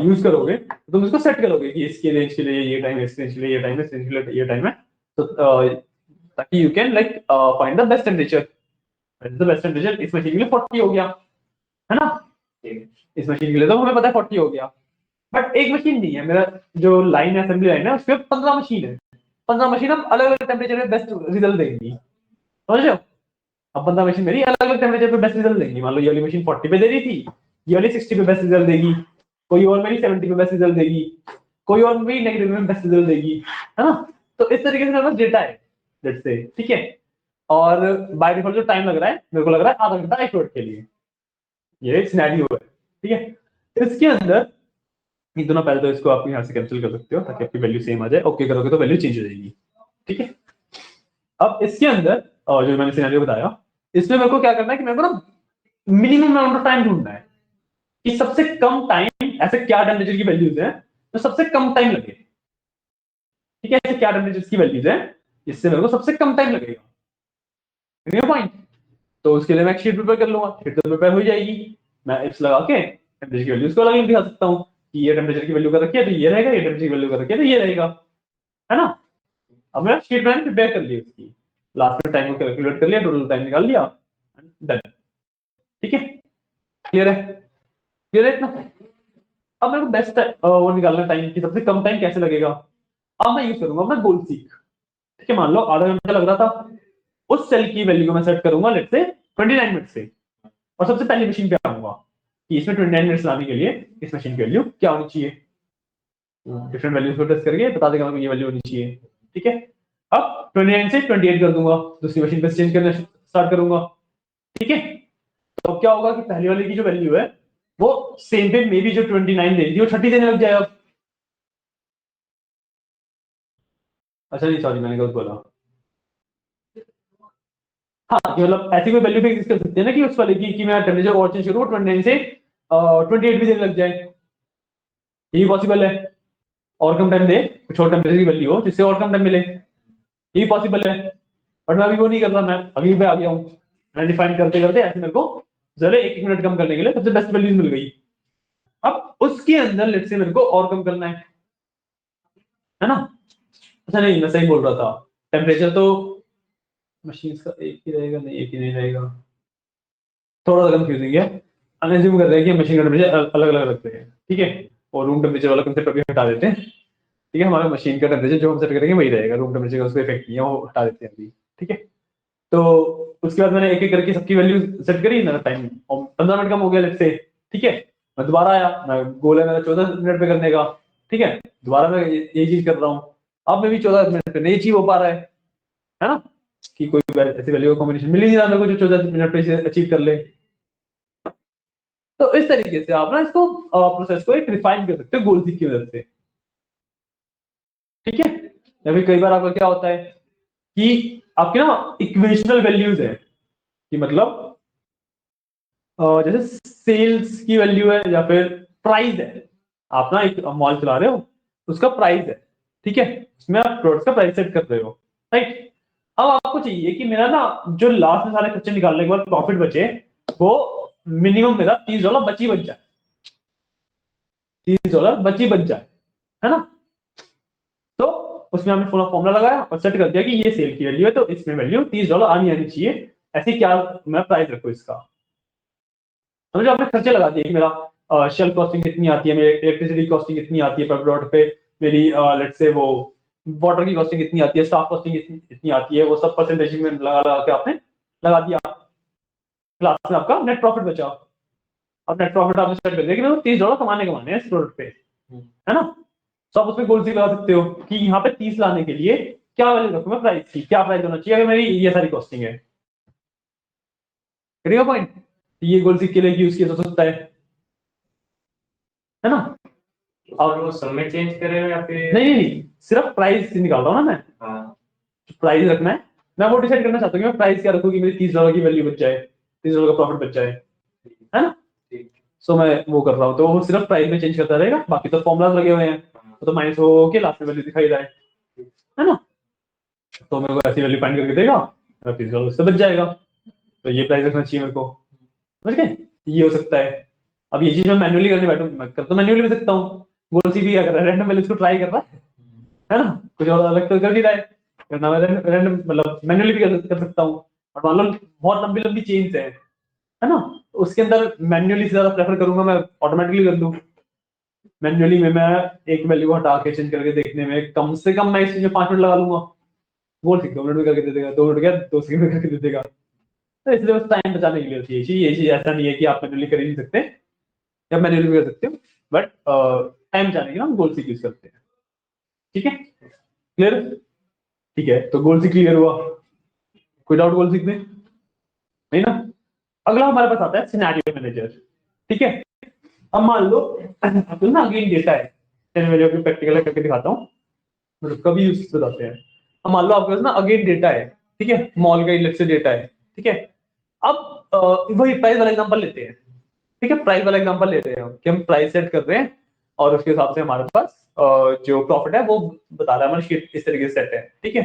यूज करोगे तो तुम इसको सेट करोगे कि इसके रेंज के लिए ये टाइम है, इस रेंज के लिए ये टाइम है, इस रेंज के लिए ये टाइम है, तो ताकि you can like find the best temperature, the best temperature इस मशीन के लिए 40 हो गया, है ना, इस मशीन के लिए तो हमें पता है 40 हो गया, बट एक मशीन नहीं है, मेरा जो लाइन है असेंबली लाइन है उसके 15 मशीन है, 15 मशीन अब अलग अलग टेम्परेचर में बेस्ट रिजल्ट देंगी, समझ रहे हो, अब 15 मशीन मेरी अलग अलग टेम्परेचर पे बेस्ट रिजल्ट देंगी, मान लो ये वाली मशीन 40 पे दे रही थी, ये वाली 60 पे बेस्ट रिजल्ट देगी, कोई और मेरी 70 पे बेस्ट रिजल्ट देगी, कोई और मेरी नेगेटिव में बेस्ट रिजल्ट देगी, है ना, तो इस तरीके से मेरे पास डेटा है, लेट्स से, ठीक है, और बाय डिफॉल्ट जो टाइम लग रहा है मेरे को लग रहा है आधा घंटा एक प्लॉट के लिए, ये सिनेरियो है, ठीक है, तो इसके अंदर ये दोनों पहले तो इसको आप यहाँ से कैंसिल कर सकते हो ताकि आपकी वैल्यू सेम आ जाए, ओके करोगे तो वैल्यू चेंज हो जाएगी, ठीक है। अब इसके अंदर जो मैंने सिनेरियो बताया, इसमें मेरे को क्या करना है कि मेरे को ना मिनिमम अमाउंट ऑफ टाइम ढूंढना है कि सबसे कम टाइम, ऐसे क्या टेम्परेचर की वैल्यूज है तो सबसे कम टाइम लगे, ठीक है, ऐसे क्या टेम्परेचर की वैल्यूज है इससे मेरे को सबसे कम टाइम लगेगा, पॉइंट, तो उसके लिए मैं एक शीट प्रिपेयर कर लूंगा, शीट तो प्रिपेयर हो जाएगी, मैं इफ्स लगा के टेम्परेचर की वैल्यूज को अलग दिखा सकता हूँ कि ये टेम्परेचर की वैल्यू का रखिए तो ये रहेगा, ये टेम्परेचर की वैल्यू का रखिए तो ये रहेगा, है ना, अब मैं शीट मैंने प्रिपेयर कर ली उसकी, लास्ट में टाइम को कैलकुलेट कर लिया, टोटल टाइम निकाल लिया, डन, ठीक है, क्लियर है, क्लियर है इतना। अब मेरे को बेस्ट वो निकालना टाइम की सबसे कम टाइम कैसे लगेगा, अब मैं यूज करूंगा अपना गोल सीक, ठीक है, मान लो आधा घंटा लग रहा था, उस सेल की वैल्यू को मैं सेट करूंगा लेट्स से 29 मिनट से, और सबसे पहली मशीन पे आऊंगा कि इसमें 29 मिनट्स लाने के लिए इस मशीन की वैल्यू क्या होनी चाहिए, डिफरेंट वैल्यूज को टेस्ट करके बता देगा ये वैल्यू होनी चाहिए, ठीक है, अब 29 से 28 कर दूंगा, दूसरी मशीन पे चेंज करना स्टार्ट करूंगा, ठीक है, तो अब क्या होगा कि पहले वाले की जो वैल्यू है वो सेम पे मे बी जो 29 दे रही थी वो 30 देने लग जाएगा, अच्छा नहीं सॉरी मैंने गलत बोला, हाँ कि मतलब ऐसी कोई वैल्यू भी एग्जिस्ट कर सकती है ना कि उस वाले की कि मैं टेम्परेचर और चेंज करूँ 29 से 28 भी देने लग जाए, ये पॉसिबल है, और कम टाइम दे, कुछ और टेम्परेचर की वैल्यू हो जिससे और कम टाइम मिले, ये पॉसिबल है, बट मैं अभी वो नहीं कर रहा, मैं अभी पे आ गया हूँ, मैं डिफाइन करते करते ऐसे मेरे को जरा एक मिनट कम करने के लिए सबसे बेस्ट वैल्यूज मिल गई, अब उसके अंदर लेट्स से मेरे को और कम करना है ना, अच्छा नहीं मैं सही बोल रहा था, टेम्परेचर तो मशीन का एक ही रहेगा, नहीं एक ही नहीं रहेगा, थोड़ा सा कंफ्यूजिंग है, अनएज्यूम कर रहे हैं कि मशीन का टेम्परेचर अलग अलग रखते हैं, ठीक है, और रूम टेम्परेचर वाला कंसेप्ट अभी हटा देते हैं, ठीक है, हमारा मशीन का टेम्परेचर जो हम सेट करेंगे वही रहेगा, रूम टेम्परेचर का उसको इफेक्ट नहीं है, वो हटा देते हैं अभी, ठीक है, तो उसके बाद मैंने एक एक करके सबकी वैल्यू सेट करी, मेरा टाइम 15 मिनट कम हो गया लेट्स से, ठीक है। मैं दोबारा आया, मैं गोल है मेरा 14 मिनट पे करने का, ठीक है। दोबारा मैं ये चीज कर रहा हूँ, अब मैं भी 14 मिनट पे नहीं अचीव हो पा रहा है ना, कि कोई ऐसी वैल्यू का कॉम्बिनेशन मिल ही नहीं रहा मेरे को जो 14 मिनट पे अचीव कर ले। तो इस तरीके से आप ना इसको प्रोसेस को एक रिफाइन कर सकते हो गोल सीक की मदद से, ठीक है। या फिर कई बार आपका क्या होता है कि आपके ना इक्वेशनल वैल्यूज है, कि मतलब जैसे सेल्स की वैल्यू है या फिर प्राइस है, आप ना एक मॉल चला रहे हो, उसका प्राइस है, ठीक है, उसमें आप प्रोडक्ट का प्राइस सेट कर रहे हो, राइट। अब आपको चाहिए कि मेरा ना जो लास्ट में सारे खर्चे निकालने के बाद प्रॉफिट बचे, वो मिनिमम मेरा $30 बच जाए, $30 बच जाए, है ना। तो उसमें हमने पूरा फॉर्मूला लगाया और सेट कर दिया कि ये सेल की वैल्यू है, तो इसमें वैल्यू $30 आनी चाहिए, ऐसी क्या मैं प्राइस रखूं इसका। समझो आपने खर्चे लगा दिए कि मेरा शेल कॉस्टिंग कितनी आती है, मेरी इलेक्ट्रिसिटी कॉस्टिंग कितनी आती है पर प्लॉट पे, मेरी लेट्स से वो वाटर की कॉस्टिंग कितनी आती है, स्टाफ कॉस्टिंग कितनी आती है, वो सब परसेंटेज में लगा लगा के आपने लगा दिया, क्लास में आपका नेट प्रॉफिट बचा। अब नेट प्रॉफिट आपने सेट कर दिया कि मेरे को $30 कमाने हैं इस प्रोडक्ट पे, है ना। तो आप उसमें गोल सी लगा सकते हो कि यहाँ पे 30 लाने के लिए क्या वैल्यू रखूं मैं प्राइस की, क्या प्राइस होना चाहिए अगर मेरी ये सारी कॉस्टिंग है पॉइंट। ये गोल सीख के लिए यूज किया जा सकता है ना। और वो सब में चेंज करेगा या फिर नहीं नहीं, सिर्फ प्राइस निकाल रहा हूँ ना मैं, हाँ प्राइस रखना है, मैं वो डिसाइड करना चाहता हूँ कि मैं प्राइस क्या रखूँ कि मेरी $30 की वैल्यू बच जाए, $30 का प्रॉफिट बच जाए, है ना। ठीक सो मैं वो कर रहा हूँ, तो वो सिर्फ प्राइस में चेंज करता रहेगा, बाकी तो फॉर्मुलाज लगे हुए हैं, हाँ, तो माइनस हो के लास्ट में वैल्यू दिखाई जाए, है ना। तो मेरे को ऐसी वैल्यू फाइंड करके देगा, मेरा $30 उससे बच जाएगा, तो ये प्राइस रखना चाहिए मेरे को, समझ गए। ये हो सकता है। अब ये चीज मैं मैन्युअली करने बैठूं, मैं कर तो मैन्युअली भी सकता हूँ, गोल सी भी क्या कर रहा है, रैंडम वैल्यूज को ट्राई कर रहा है ना, कुछ और अलग तो कर नहीं रहा है, वरना मैं रैंडम मतलब मैन्युअली भी कर सकता हूँ। और मान लो बहुत लंबी लंबी चेन्स है ना, तो उसके अंदर मैन्युअली से ज्यादा प्रेफर करूंगा मैं ऑटोमेटिकली कर लूँ। मैन्युअली में मैं एक वैल्यू हटा के चेंज करके देखने में कम से कम मैं इस चीज में 5 मिनट लगा लूंगा, गोल ठीक 2 मिनट में करके दे देगा, 2 मिनट क्या 2 सेकंड में करके दे देगा। तो इसलिए बस टाइम बचाने के लिए होती है ये चीज ऐसा नहीं है कि आप मैन्युअली कर ही नहीं सकते, या मैन्युअली भी कर सकते हो, बट टाइम बचाने के लिए हम गोल सीक यूज करते हैं, ठीक है, क्लियर। ठीक है, तो गोल सीक क्लियर हुआ, कोई डाउट गोल सीक में, नहीं ना। अगला हमारे पास आता है सिनेरियो मैनेजर, ठीक है। अब मान लो आपको ना अगेन डेटा है, चलिए मैं जो प्रैक्टिकल करके दिखाता हूँ, मतलब कभी यूज बताते हैं। अब मान लो आपके पास ना अगेन डेटा है, ठीक है, मॉल का इलेक्ट्रिक डेटा है, ठीक है। अब वही प्राइस वाला एग्जांपल लेते हैं, ठीक है, प्राइस वाला एग्जांपल लेते हैं कि हम प्राइस सेट कर रहे हैं और उसके हिसाब से हमारे पास जो प्रॉफिट है वो बता रहा है, हमारी शीट इस तरीके से सेट है, ठीक है।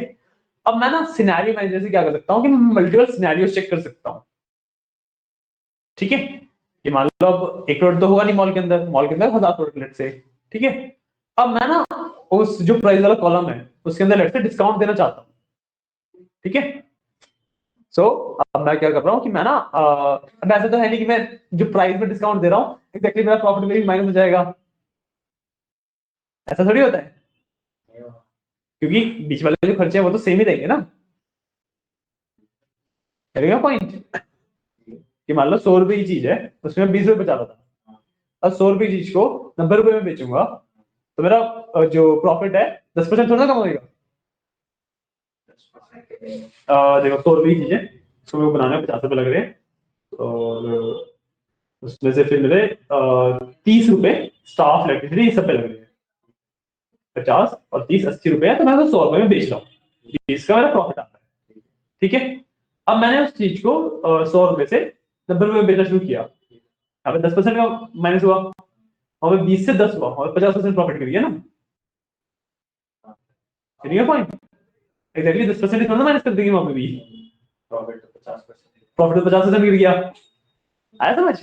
अब मैं ना सिनेरियो मैनेजर से क्या कर सकता हूँ कि मल्टीपल सिनेरियो चेक कर सकता हूँ, ठीक है। कि मान लो अब एक प्रोडक्ट तो होगा नहीं मॉल के अंदर 1000 प्रोडक्ट लेट से, ठीक है। अब मैं ना उस जो प्राइस वाला कॉलम है उसके अंदर लेट से डिस्काउंट देना चाहता हूँ, ठीक है। सो अब मैं क्या कर रहा हूँ कि मैं ना अब ऐसा तो है नहीं कि मैं जो प्राइस में डिस्काउंट दे रहा हूँ एक्जेक्टली मेरा प्रॉफिट में माइनस हो जाएगा, ऐसा थोड़ी होता है, क्योंकि बीच वाले जो खर्चे हैं वो तो सेम ही रहेंगे ना, करेगा पॉइंट। कि मान लो 100 रुपए की चीज है, उसमें 20 रुपए बचा रहा था, अब 100 रुपए की चीज को 90 रुपए में बेचूंगा, तो मेरा जो प्रॉफिट है 10% थोड़ा ना कम होगा। देखो 100 रुपए की चीज है, उसको मेरे को बनाने में 50 रुपए लग रहे हैं, और उसमें से फिर मेरे 30 रुपए स्टाफ इलेक्ट्रिसिटी सब पे लग रहे हैं, 50 और 30 80 रुपए है, तो मैं तो 100 रुपए में बेच रहा हूँ, इसका मेरा प्रॉफिट आता है, ठीक है। अब मैंने उस चीज को 100 रुपए से 90 रुपए में बेचना शुरू किया, यहाँ पे 10% का माइनस हुआ, और 20 से 10 हुआ और 50% प्रॉफिट करिए ना, पॉइंट एक्जैक्टली 10% थोड़ा माइनस कर देंगे वहां पे भी, प्रॉफिट तो 50%। प्रॉफिट तो 50% गिर गया, आया समझ।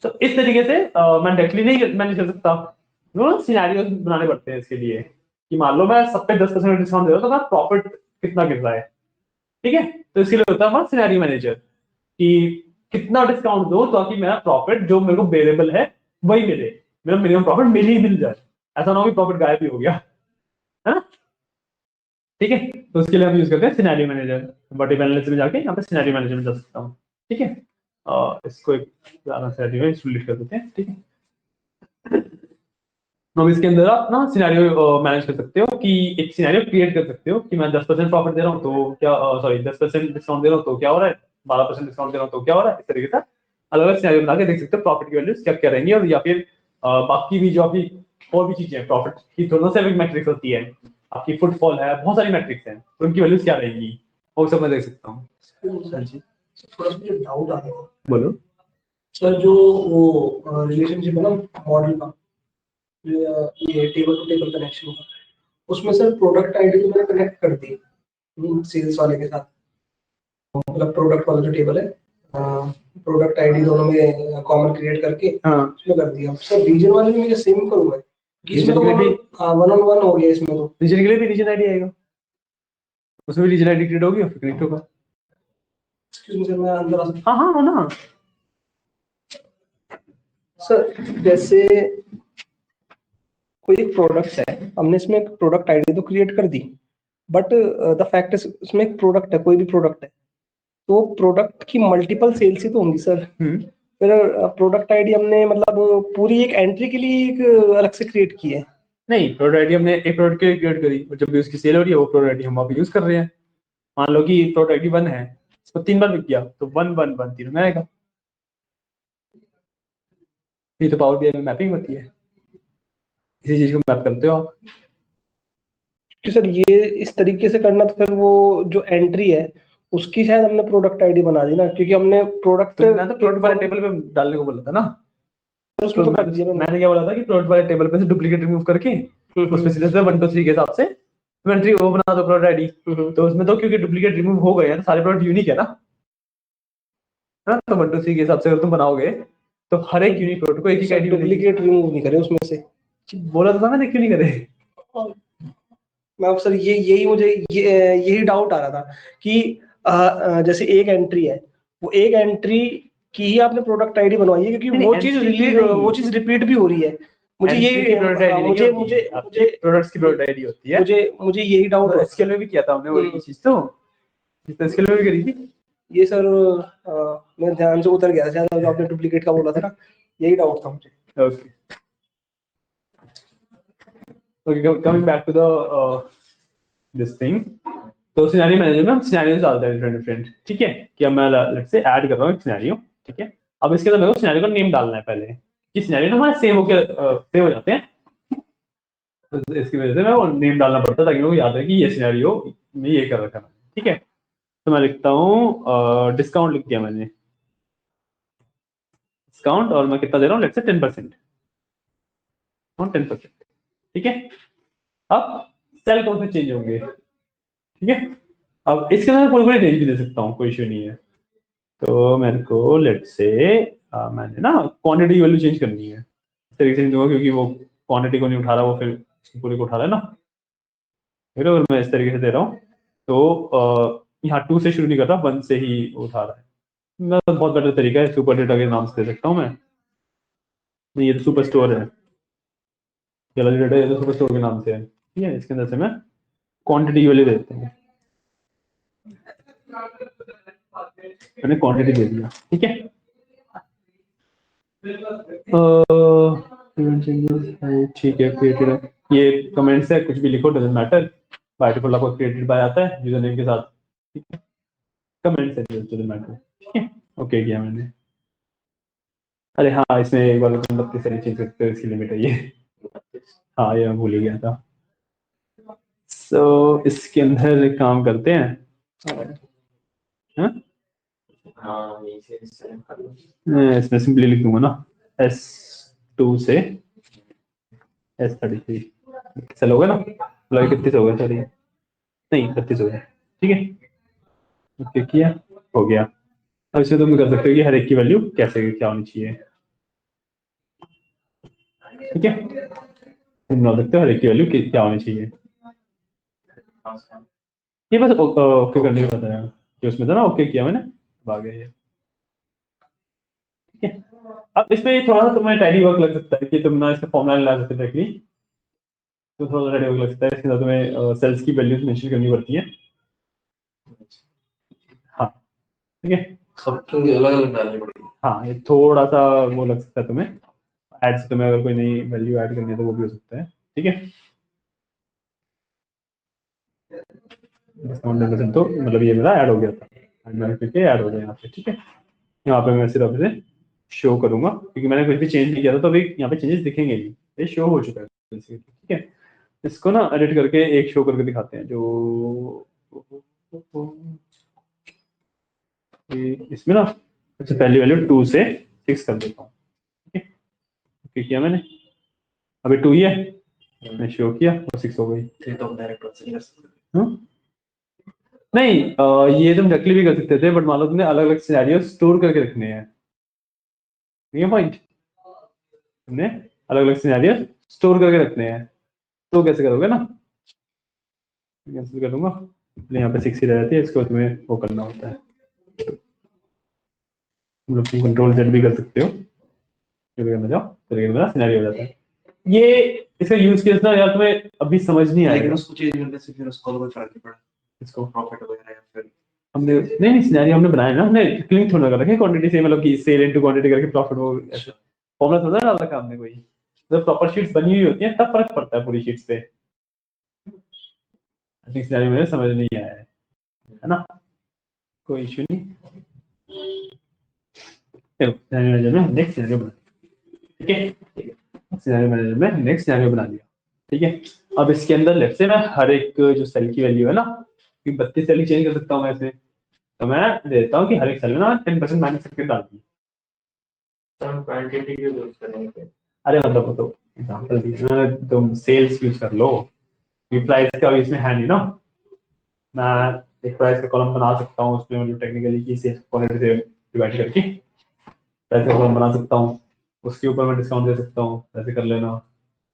तो इस तरीके से मैं डायरेक्टली नहीं मैनेज कर सकता, सिनेरियो बनाने पड़ते हैं इसके लिए, कि मान लो मैं सब पे 10% डिस्काउंट दे रहा हूँ, तो मेरा प्रॉफिट कितना गिर रहा है, ठीक है। तो इसके लिए होता है हमारा सिनेरियो मैनेजर, कि कितना डिस्काउंट दो ताकि मेरा प्रॉफिट जो मेरे को वेरिएबल है वही मिले, मेरा मिनिमम प्रॉफिट मिल जाए, ऐसा ना हो कि प्रॉफिट गायब ही हो गया, है ना। ठीक है। तो उसके लिए हम यूज करते हैं सिनेरियो मैनेजर। मल्टीपल एनालिसिस में जाके यहाँ पे सिनेरियो मैनेजर में जा सकता हूँ, ठीक है। इसको एक सिनेरियो में डिलीट कर देते हैं, ठीक है। तो इसके अंदर आप ना सिनेरियो मैनेज कर सकते हो कि एक सिनेरियो क्रिएट कर सकते हो कि मैं 10% प्रॉफिट दे रहा हूँ तो क्या, सॉरी 10% डिस्काउंट दे रहा हूँ तो क्या हो रहा है, 12% डिस्काउंट दे रहा हूँ तो क्या हो रहा है। इस तरीके से अलग अलग सिनेरियो बना के देख सकते हो प्रॉफिट की वैल्यूज क्या क्या रहेंगी, और या फिर बाकी भी जो आपकी और भी चीजें हैं प्रॉफिट की, दोनों से एक मैट्रिक्स होती है, आपकी फुटफॉल है, बहुत सारी मैट्रिक्स हैं, तो उनकी वैल्यूज क्या रहेंगी वो सब मैं देख सकता हूँ। हाँ जी, थोड़ा सा मुझे डाउट आ रहा है बोलो। सर। जो वो रिलेशनशिप है ना मॉडल का, ये टेबल टू टेबल कनेक्शन का, उसमें सर प्रोडक्ट आईडी तो मैंने कनेक्ट कर दी सेल्स वाले के साथ। मतलब प्रोडक्ट वाला जो टेबल है, प्रोडक्ट आईडी दोनों में कॉमन क्रिएट करके हाँ, उसमें कर दिया। सर रीजन वाले में मुझे सेम करूंगा कि इसमें रीजन के लिए तो वन ऑन वन हो गया इसमें तो। रीजन के लिए भी रीजन आईडी आएगा, उसमें भी रीजन आईडी क्रिएट होगी और फिर कनेक्ट होगा। एक्सक्यूज मी सर, मैं अंदर आ सकता हाँ हाँ हो ना। हूं? सर जैसे कोई एक प्रोडक्ट है, हमने इसमें एक प्रोडक्ट आईडी तो क्रिएट कर दी, बट द फैक्ट इज इसमें एक प्रोडक्ट है, कोई भी प्रोडक्ट है, तो प्रोडक्ट की मल्टीपल सेल्स ही तो होंगी सर। फिर प्रोडक्ट आईडी हमने मतलब पूरी एक एंट्री के लिए एक अलग से क्रिएट की है। नहीं, प्रोडक्ट आईडी हमने एक प्रोडक्ट के लिए क्रिएट करी और जब भी उसकी सेल हो रही है वो प्रोडक्ट आईडी हम वहाँ पे यूज कर रहे हैं। मान लो कि प्रोडक्ट आईडी 1 है, तो 3 बार बिक गया तो 1 1 1 तीनों में आएगा। ये तो पावर बीआई में मैपिंग होती है, इसी चीज को मैप करते हो आप। कि सर ये इस तरीके से करना, तो फिर वो जो एंट्री है उसकी शायद हमने प्रोडक्ट आईडी बना दी ना, क्योंकि हमने प्रोडक्ट तो मैं तो प्रोडक्ट वाले टेबल पे डालने को बोला था ना। उसमें तो तो कर दिया मैंने। मैंने क्या बोला था कि प्रोडक्ट वाले टेबल पे से डुप्लीकेट रिमूव करके उसमें सीधे से 1 2 3 के हिसाब से इन्वेंटरी वो बना दो प्रोडक्ट आईडी। तो उसमें तो क्योंकि डुप्लीकेट रिमूव हो गए हैं तो सारे प्रोडक्ट यूनिक है ना, है ना। तो 1 2 3 के हिसाब से अगर तुम बनाओगे तो हर एक यूनिक प्रोडक्ट को एक ही आईडी मिलेगी। डुप्लीकेट रिमूव नहीं करे उसमें से। बोला था मैंने, क्यों नहीं करे। मैं अब सर यही मुझे यही डाउट आ रहा था कि जैसे एक एंट्री है, वो एक एंट्री की ही आपने प्रोडक्ट आईडी बनवाई है, क्योंकि नहीं, वो नहीं, चीज entry की रिपीट नहीं। वो चीज रिपीट भी हो रही है। मुझे एंट्री की ये प्रोडक्ट आईडी नहीं मुझे होती, मुझे आपके प्रोडक्ट्स की प्रोडक्ट आईडी होती है। मुझे यही डाउट तो हो एसक्यूएल में भी किया था हमने वही चीज, तो एसक्यूएल में भी करी थी। ये सर। मेरे ध्यान से उतर गया था शायद, जो आपने डुप्लीकेट का बोला था ना, यही डाउट था मुझे। Okay okay, coming back to the this thing. तो सिनेरियो मैनेजर में हम सिनेरियोस डालते हैं डिफरेंट डिफरेंट, ठीक है। कि अब मैं लेट्स से ऐड कर रहा हूँ एक सिनेरियो, ठीक है। अब इसके अंदर मेरे को सिनेरियो का नेम डालना है पहले, कि सिनेरियो ना हमारे सेव हो जाते हैं। तो इसकी वजह से मैं वो नेम डालना पड़ता है ताकि मेरे को याद रहे कि ये सिनेरियो में ये कर रखा है, ठीक है। तो मैं लिखता हूँ डिस्काउंट, लिख दिया मैंने डिस्काउंट, और मैं कितना दे रहा हूँ लेट्स से 10%, 10%, ठीक है। अब सेल कौन से चेंज होंगे, ठीक है। अब इसके अंदर कोई कोई रेंज भी दे सकता हूँ, कोई इशू नहीं है। तो मेरे को लेट्स से मैंने ना क्वांटिटी वैल्यू चेंज करनी है, इस तरीके से नहीं दूंगा क्योंकि वो क्वांटिटी को नहीं उठा रहा, वो फिर पूरे को उठा रहा है ना। फिर अगर मैं इस तरीके से दे रहा हूँ तो यहाँ 2 से शुरू नहीं कर रहा, 1 से ही उठा रहा है। मैं बहुत बेटर तरीका है, सुपर डेटा के नाम से दे सकता हूँ मैं। नहीं, ये तो सुपर स्टोर है, ये वाला डेटा ये तो सुपर स्टोर के नाम से है, ठीक है। इसके अंदर से मैं क्वांटिटी वैल्यू दे देता हूँ, मैंने क्वांटिटी दे दिया, ठीक है। ठीक है, क्रिएटेड है, ये कमेंट्स है, कुछ भी लिखो डजंट मैटर, बाय डिफॉल्ट आपको क्रिएटेड बाय आता है यूजर नेम के साथ, ठीक है। कमेंट्स है डजंट मैटर, ठीक है। ओके किया मैंने। अरे हाँ, इसमें एक बार 32 सारी चेंज करते हैं, इसकी लिमिट है ये। हाँ, ये मैं भूल ही गया था। सो इसके अंदर एक काम करते हैं, हाँ? हाँ, यही से select कर लो। इसमें सिंपली लिख दूंगा ना S2 से S33, चल हो गया ना, मतलब 31 हो गया, सॉरी नहीं 32 हो गया, ठीक है। ओके किया, हो गया। अब इसमें तुम कर सकते हो कि हर एक की वैल्यू कैसे क्या होनी चाहिए, ठीक है। तुम बता सकते हो हर एक की वैल्यू क्या होनी चाहिए। ये बस ओके करने का बताया कि उसमें था ना, ओके किया मैंने, अब आ गया ये, ठीक है। अब इसमें थोड़ा सा तुम्हें टाइडी वर्क लग सकता है कि तुम ना इसका फॉर्मूला ला सकते डायरेक्टली। तो थोड़ा रेडी हो सकता है, इसके साथ तुम्हें सेल्स की वैल्यूज मेंशन करनी पड़ती है। हाँ ठीक है, सबके अलग अलग डालनी पड़ेगी। हाँ ये थोड़ा सा वो लग सकता है तुम्हें, ऐड से तुम्हें अगर कोई नई वैल्यू ऐड करनी है तो वो भी हो सकता है। ठीक है, डिस्काउंट 10% तो मतलब ये मेरा ऐड हो गया था, मैंने क्लिक किया ऐड हो गया यहाँ पे। ठीक है, यहाँ पे मैं सिर्फ इसे शो करूंगा क्योंकि मैंने कुछ भी चेंज नहीं किया था, तो अभी यहाँ पे चेंजेस दिखेंगे नहीं, ये शो हो चुका है। ठीक है, इसको ना एडिट करके एक शो करके दिखाते हैं, जो इसमें ना सबसे पहली वैल्यू 2 से 6 कर देता हूँ। ठीक है, ओके किया मैंने, अभी 2 ही है, मैं शो किया और 6 हो गई। तो हम डायरेक्ट कर सकते नहीं ये तुम डायरेक्टली भी कर सकते थे, बट मान लो तुमने अलग अलग सिनेरियो स्टोर करके रखने हैं, ये पॉइंट तुमने अलग अलग सिनेरियो स्टोर करके रखने हैं, तो कैसे करोगे ना, कैंसिल कर दूंगा, इसलिए यहाँ पे 6 ही रह जाती है, इसको तुम्हें वो करना होता है, मतलब तुम कंट्रोल Z भी कर सकते हो, जो भी करना चाहो, तो लेकिन मेरा सिनेरियो हो जाता है। ये इसका यूज केस ना यार तुम्हें अभी समझ नहीं हैं। आएगा। लेकिन उसको चेंज करने से फिर उसको कोई फर्क नहीं पड़ा, इसको प्रॉफिट वगैरह या फिर हमने नहीं सिनेरियो हमने बनाया ना, हमने क्लिक थोड़ा कर रखा है क्वांटिटी से, मतलब कि सेल इनटू क्वांटिटी करके प्रॉफिट वो ऐसे फॉर्मूला थोड़ा डाल रखा हमने कोई, जब प्रॉपर शीट्स बनी हुई होती है तब फर्क पड़ता है पूरी शीट्स पे। आई थिंक सिनेरियो मेरे समझ नहीं आया है ना, कोई इशू नहीं। चलो सिनेरियो मैनेजर में नेक्स्ट सिनेरियो बना, ठीक है, सिनेरियो मैनेजर में नेक्स्ट सिनेरियो बना लिया। ठीक है, अब इसके अंदर लेट्स से मैं हर एक जो सेल की वैल्यू है ना, कि 32 सेल चेंज कर सकता हूँ ऐसे, तो मैं देता हूँ कि हर एक सेल में ना 10% माइनस करके डाल दी। तो हम क्वांटिटी की यूज करेंगे। अरे मतलब वो तो एग्जांपल दिया, तुम सेल्स यूज कर लो, ये प्राइस का भी इसमें है नहीं ना, मैं एक प्राइस का कॉलम बना सकता हूँ उसमें, मतलब टेक्निकली की सेल्स क्वांटिटी से डिवाइड करके प्राइस का कॉलम बना सकता हूँ, उसके ऊपर मैं डिस्काउंट दे सकता हूँ, ऐसे कर लेना।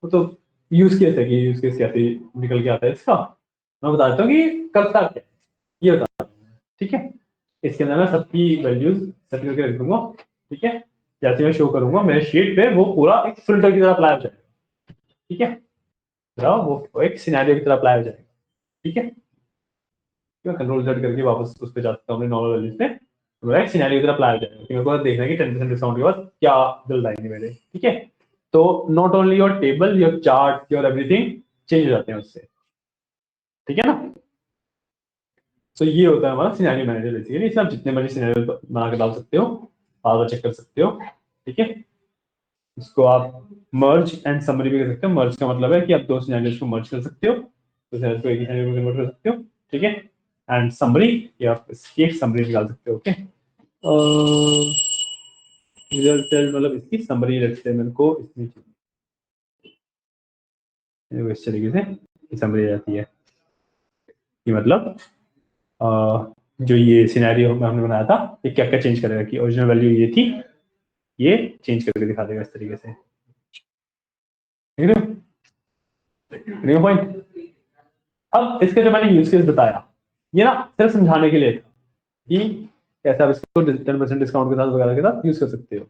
वो तो यूज केस है कि यूज केस कैसे निकल के आता है इसका, मैं बता देता हूँ कि करता क्या है, ये बता। ठीक है, इसके अंदर मैं सबकी वैल्यूज सेट करके रख दूंगा। ठीक है, जैसे मैं शो करूंगा मेरे शीट पे वो पूरा एक फिल्टर की तरह अप्लाई हो जाएगा। ठीक है, वो एक सिनेरियो की तरह अप्लाई हो जाएगा। ठीक है, मैं कंट्रोल Z करके वापस उस पे जा सकता हूँ अपने नॉर्मल वैल्यूज पे, तो मेरा एक सिनेरियो की तरह अप्लाई हो जाएगा कि मेरे को देखना है कि 10% डिस्काउंट के बाद क्या बिल आएंगे मेरे। ठीक है, तो not only your table, your chart, your everything change हो जाते हैं उससे। ठीक है ना, तो ये होता है हमारा सिनेरियो मैनेजर बेसिकली, इसमें आप जितने मर्जी सिनेरियो बना के डाल सकते हो, बार चेक कर सकते हो। ठीक है, इसको आप मर्ज एंड समरी भी कर सकते हो। मर्ज का मतलब है कि आप दो सिनेरियोज को मर्ज कर सकते हो, तो सिनेरियो को एक ही सिनेरियो में कन्वर्ट कर सकते हो। ठीक है, एंड समरी या इसकी एक समरी निकाल सकते हो। ओके, रिजल्ट मतलब इसकी समरी रखते हैं, मेरे को इसमें इस तरीके से समरी रहती है कि मतलब जो ये सिनेरियो हमने बनाया था ये क्या क्या चेंज करेगा, कि ओरिजिनल वैल्यू ये थी, ये चेंज करके दिखा देगा इस तरीके से। पॉइंट, अब इसका जो मैंने यूज केस बताया ये ना सिर्फ समझाने के लिए था कि कैसे आप इसको 10% डिस्काउंट के साथ वगैरह के साथ यूज कर सकते हो।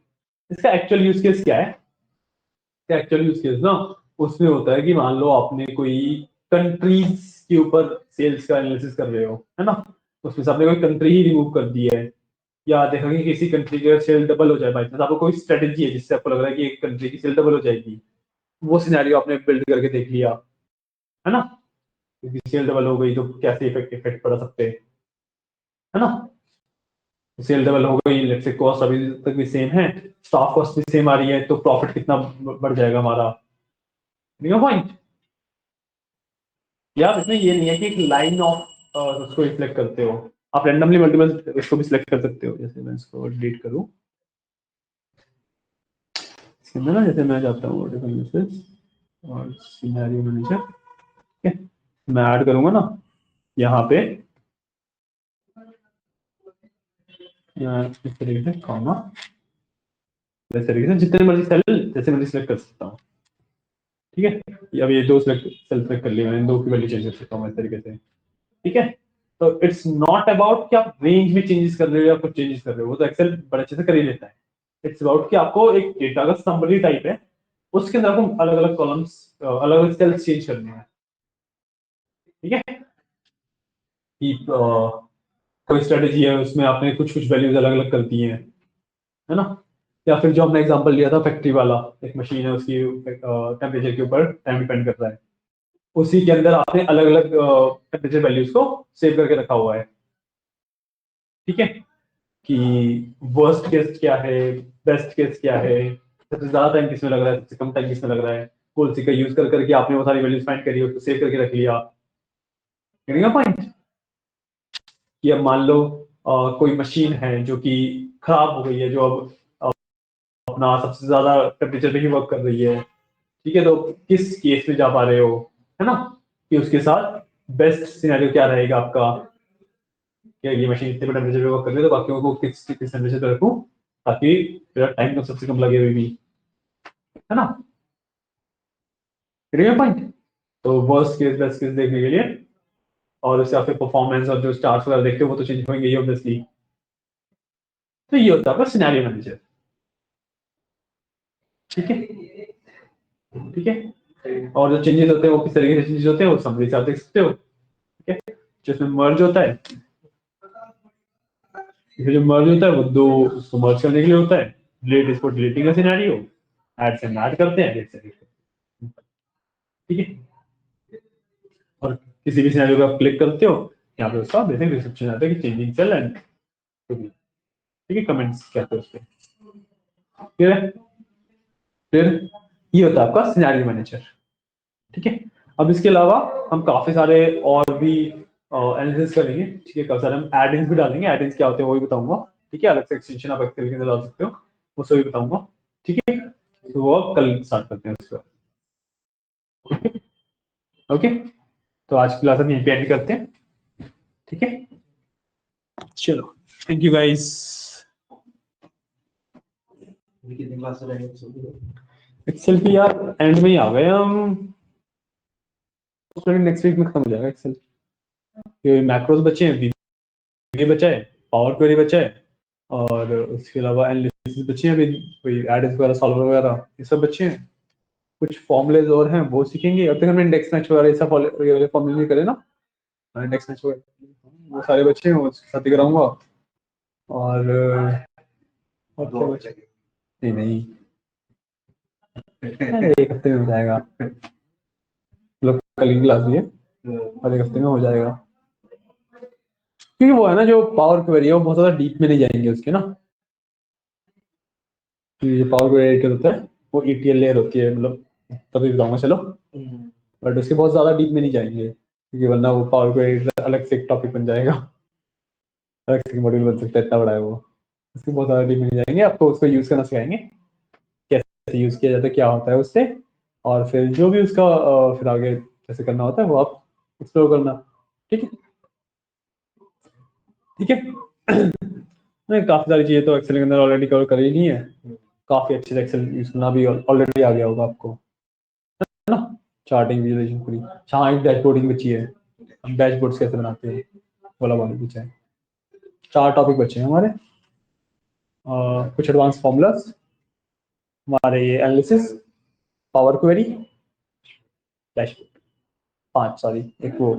इसका एक्चुअल यूज केस क्या है, एक्चुअल यूज केस ना उसमें होता है कि मान लो आपने कोई कंट्रीज के ऊपर सेल्स का एनालिसिस कर रहे हो, है ना, उसमें से आपने कोई कंट्री ही रिमूव कर दी है, या देखा कि किसी कंट्री का सेल डबल हो जाए बाई चांस, आपको कोई स्ट्रेटेजी है जिससे आपको लग रहा है कि एक कंट्री की सेल डबल हो जाएगी, वो सिनेरियो आपने बिल्ड करके देख लिया, है ना, क्योंकि सेल डबल हो गई तो कैसे इफेक्ट पड़ सकते हैं, है ना, सेल डबल हो गई, लेट्स से कॉस्ट अभी तक भी सेम है, स्टाफ कॉस्ट भी सेम आ रही है, तो प्रॉफिट कितना बढ़ जाएगा हमारा। पॉइंट, या इसमें ये नहीं है कि एक लाइन ऑफ उसको सिलेक्ट करते हो, आप रैंडमली मल्टीपल इसको भी सिलेक्ट कर सकते हो। जैसे मैं इसको डिलीट करूं, इसके अंदर ना जैसे मैं जाता हूँ वर्टिकल मैसेज और सिनेरियो मैनेजर, ठीक है, मैं ऐड करूंगा ना यहाँ पे, यहाँ इस तरीके से कॉमा, इस तरीके से जितने मर्जी सेल जैसे मर्जी सिलेक्ट कर सकता हूँ। ठीक है, अब ये दो सेल सेलेक्ट कर लिया मैंने, दो की वैल्यू चेंज कर सकता हूँ इस तरीके से। ठीक है, तो इट्स नॉट अबाउट कि आप रेंज में चेंजेस कर रहे हो या कुछ चेंजेस कर रहे हो, वो तो एक्सेल बड़े अच्छे से कर ही लेता है। इट्स अबाउट कि आपको एक डेटा का समरी टाइप है उसके अंदर आपको अलग अलग कॉलम्स, अलग अलग सेल्स चेंज करने हैं, ठीक है। कि कोई स्ट्रेटेजी है उसमें आपने कुछ कुछ वैल्यूज अलग अलग कर दी हैं, है ना। या फिर जो हमने एग्जांपल लिया था फैक्ट्री वाला, एक मशीन है उसकी टेम्परेचर के ऊपर टाइम डिपेंड करता है, उसी के अंदर आपने अलग अलग टेम्परेचर वैल्यूज को सेव करके रखा हुआ है, ठीक है। कि वर्स्ट केस क्या है, बेस्ट केस क्या है, सबसे ज्यादा टाइम किसमें लग रहा है, सबसे कम टाइम किसमें लग रहा है, कौन सी का यूज कर करके आपने वो सारी वैल्यूज फाइंड करी, उसको सेव करके रख लिया। पॉइंट कि अब मान लो कोई मशीन है जो कि खराब हो गई है, जो अब अपना सबसे ज्यादा टेम्परेचर पे ही वर्क कर रही है, ठीक है। तो किस केस में जा पा रहे हो, है ना, कि उसके साथ बेस्ट सिनेरियो क्या रहेगा आपका, कि ये मशीन इतने टेम्परेचर पे वर्क कर रही है तो बाकियों को किस किस टेम्परेचर पे रखूं ताकि मेरा टाइम तो सबसे कम लगे हुए भी, है ना। पॉइंट। तो वर्स्ट केस बेस्ट केस देखने के लिए और उससे आपके परफॉर्मेंस और जो स्टार्स वगैरह देखते हो वो तो चेंज होंगे ही ऑब्वियसली। तो ये होता है आपका सिनेरियो मैनेजर, ठीक है, ठीक है। और जो चेंजेस होते हैं वो किस तरीके से चेंजेस होते हैं वो समरी से आप देख सकते हो, ठीक है। जिसमें मर्ज होता है, जो मर्ज होता है वो दो उसको मर्ज करने के लिए होता है, डिलीट इसको डिलीटिंग का सिनेरियो, ऐड से ऐड करते हैं, delete से delete करते हैं, ठीक है। और किसी भी सिनेरियो पे आप क्लिक करते हो, यहाँ पे उसका बेसिक डिस्क्रिप्शन आता है कि चेंजिंग सेल एंड, ठीक है, कमेंट्स कहते हैं उसके, क्लियर है। फिर ये होता है आपका सिनेरियो मैनेजर, ठीक है। अब इसके अलावा हम काफी सारे और भी एनालिसिस करेंगे, ठीक है। काफी सारे हम एड-इन्स भी डालेंगे, एड-इन्स क्या होते हैं वो भी बताऊंगा, ठीक है। अलग से एक्सटेंशन आप एक्सेल के अंदर डाल सकते हो, उसको भी बताऊंगा, ठीक है। तो वो कल स्टार्ट करते हैं उसको, ओके। तो आज की क्लास हम यहीं पे एंड करते हैं, ठीक है। चलो, थैंक यू गाइस। कितने क्लास रहेंगे? एक्सेल की यार एंड में ही आ गए हम, नेक्स्ट वीक में खत्म हो जाएगा एक्सेल। ये मैक्रोस बचे हैं, VBA बचा है, पावर क्वेरी बचा है, और उसके अलावा एनालिसिस बचे हैं, अभी कोई एड वगैरह सॉल्वर वगैरह ये सब बचे हैं। कुछ फॉर्मूलेज और हैं वो सीखेंगे, अब तक हमने इंडेक्स मैच वगैरह ये सब फॉर्मूले नहीं करे ना, इंडेक्स मैच वगैरह वो सारे बच्चे हैं, वो उसके साथ ही कराऊंगा। और क्या बचा? नहीं नहीं, अरे एक हफ्ते में हो जाएगा, मतलब कल की क्लास भी है और एक हफ्ते में हो जाएगा, क्योंकि वो है ना जो पावर क्वेरी है वो बहुत ज्यादा डीप में नहीं जाएंगे उसके ना। जो पावर क्वेरी एडिटर होता है वो ETL लेयर होती है, मतलब तभी बताऊंगा चलो, बट उसके बहुत ज्यादा डीप में नहीं जाएंगे क्योंकि वरना वो पावर क्वेरी एडिटर अलग से एक टॉपिक बन जाएगा, अलग से मॉड्यूल बन सकता है, इतना बड़ा है वो। उसके बहुत ज्यादा डीप में नहीं जाएंगे, आपको उसको यूज करना सिखाएंगे, कैसे यूज किया जाता है, क्या होता है उससे, और फिर जो भी उसका फिर आगे कैसे करना होता है वो आप एक्सप्लोर करना, ठीक है, ठीक है। नहीं, काफी सारी चीजें तो एक्सेल के अंदर ऑलरेडी कवर कर ही नहीं है, काफी अच्छे से एक्सेल यूज करना भी ऑलरेडी आ गया होगा आपको, है ना। चार्टिंग विजुअलाइजेशन पूरी, हाँ एक डैशबोर्डिंग बची है, हम डैशबोर्ड्स कैसे बनाते हैं वाला वाली पूछा है। 4 टॉपिक बचे हैं हमारे, कुछ एडवांस फॉर्मूलाज, हमारे ये analysis, power query, dashboard, 5 sorry, एक वो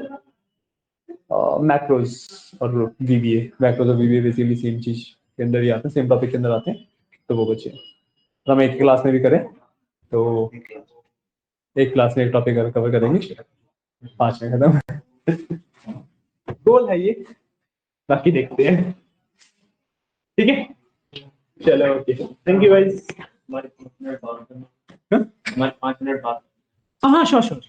मैक्रोस और VBA, मैक्रोस और VBA बेसिकली सेम चीज के अंदर ही आते हैं, सेम टॉपिक के अंदर आते हैं, तो वो बचे हैं। तो हम एक क्लास में भी करें तो एक क्लास में एक टॉपिक कवर करेंगे, 5 में खत्म। गोल है ये, बाकी देखते हैं, ठीक है। चलो ओके, थैंक यू गाइस। हमारे 5 मिनट बात करना, हमारे 5 मिनट बात। हाँ श्योर श्योर।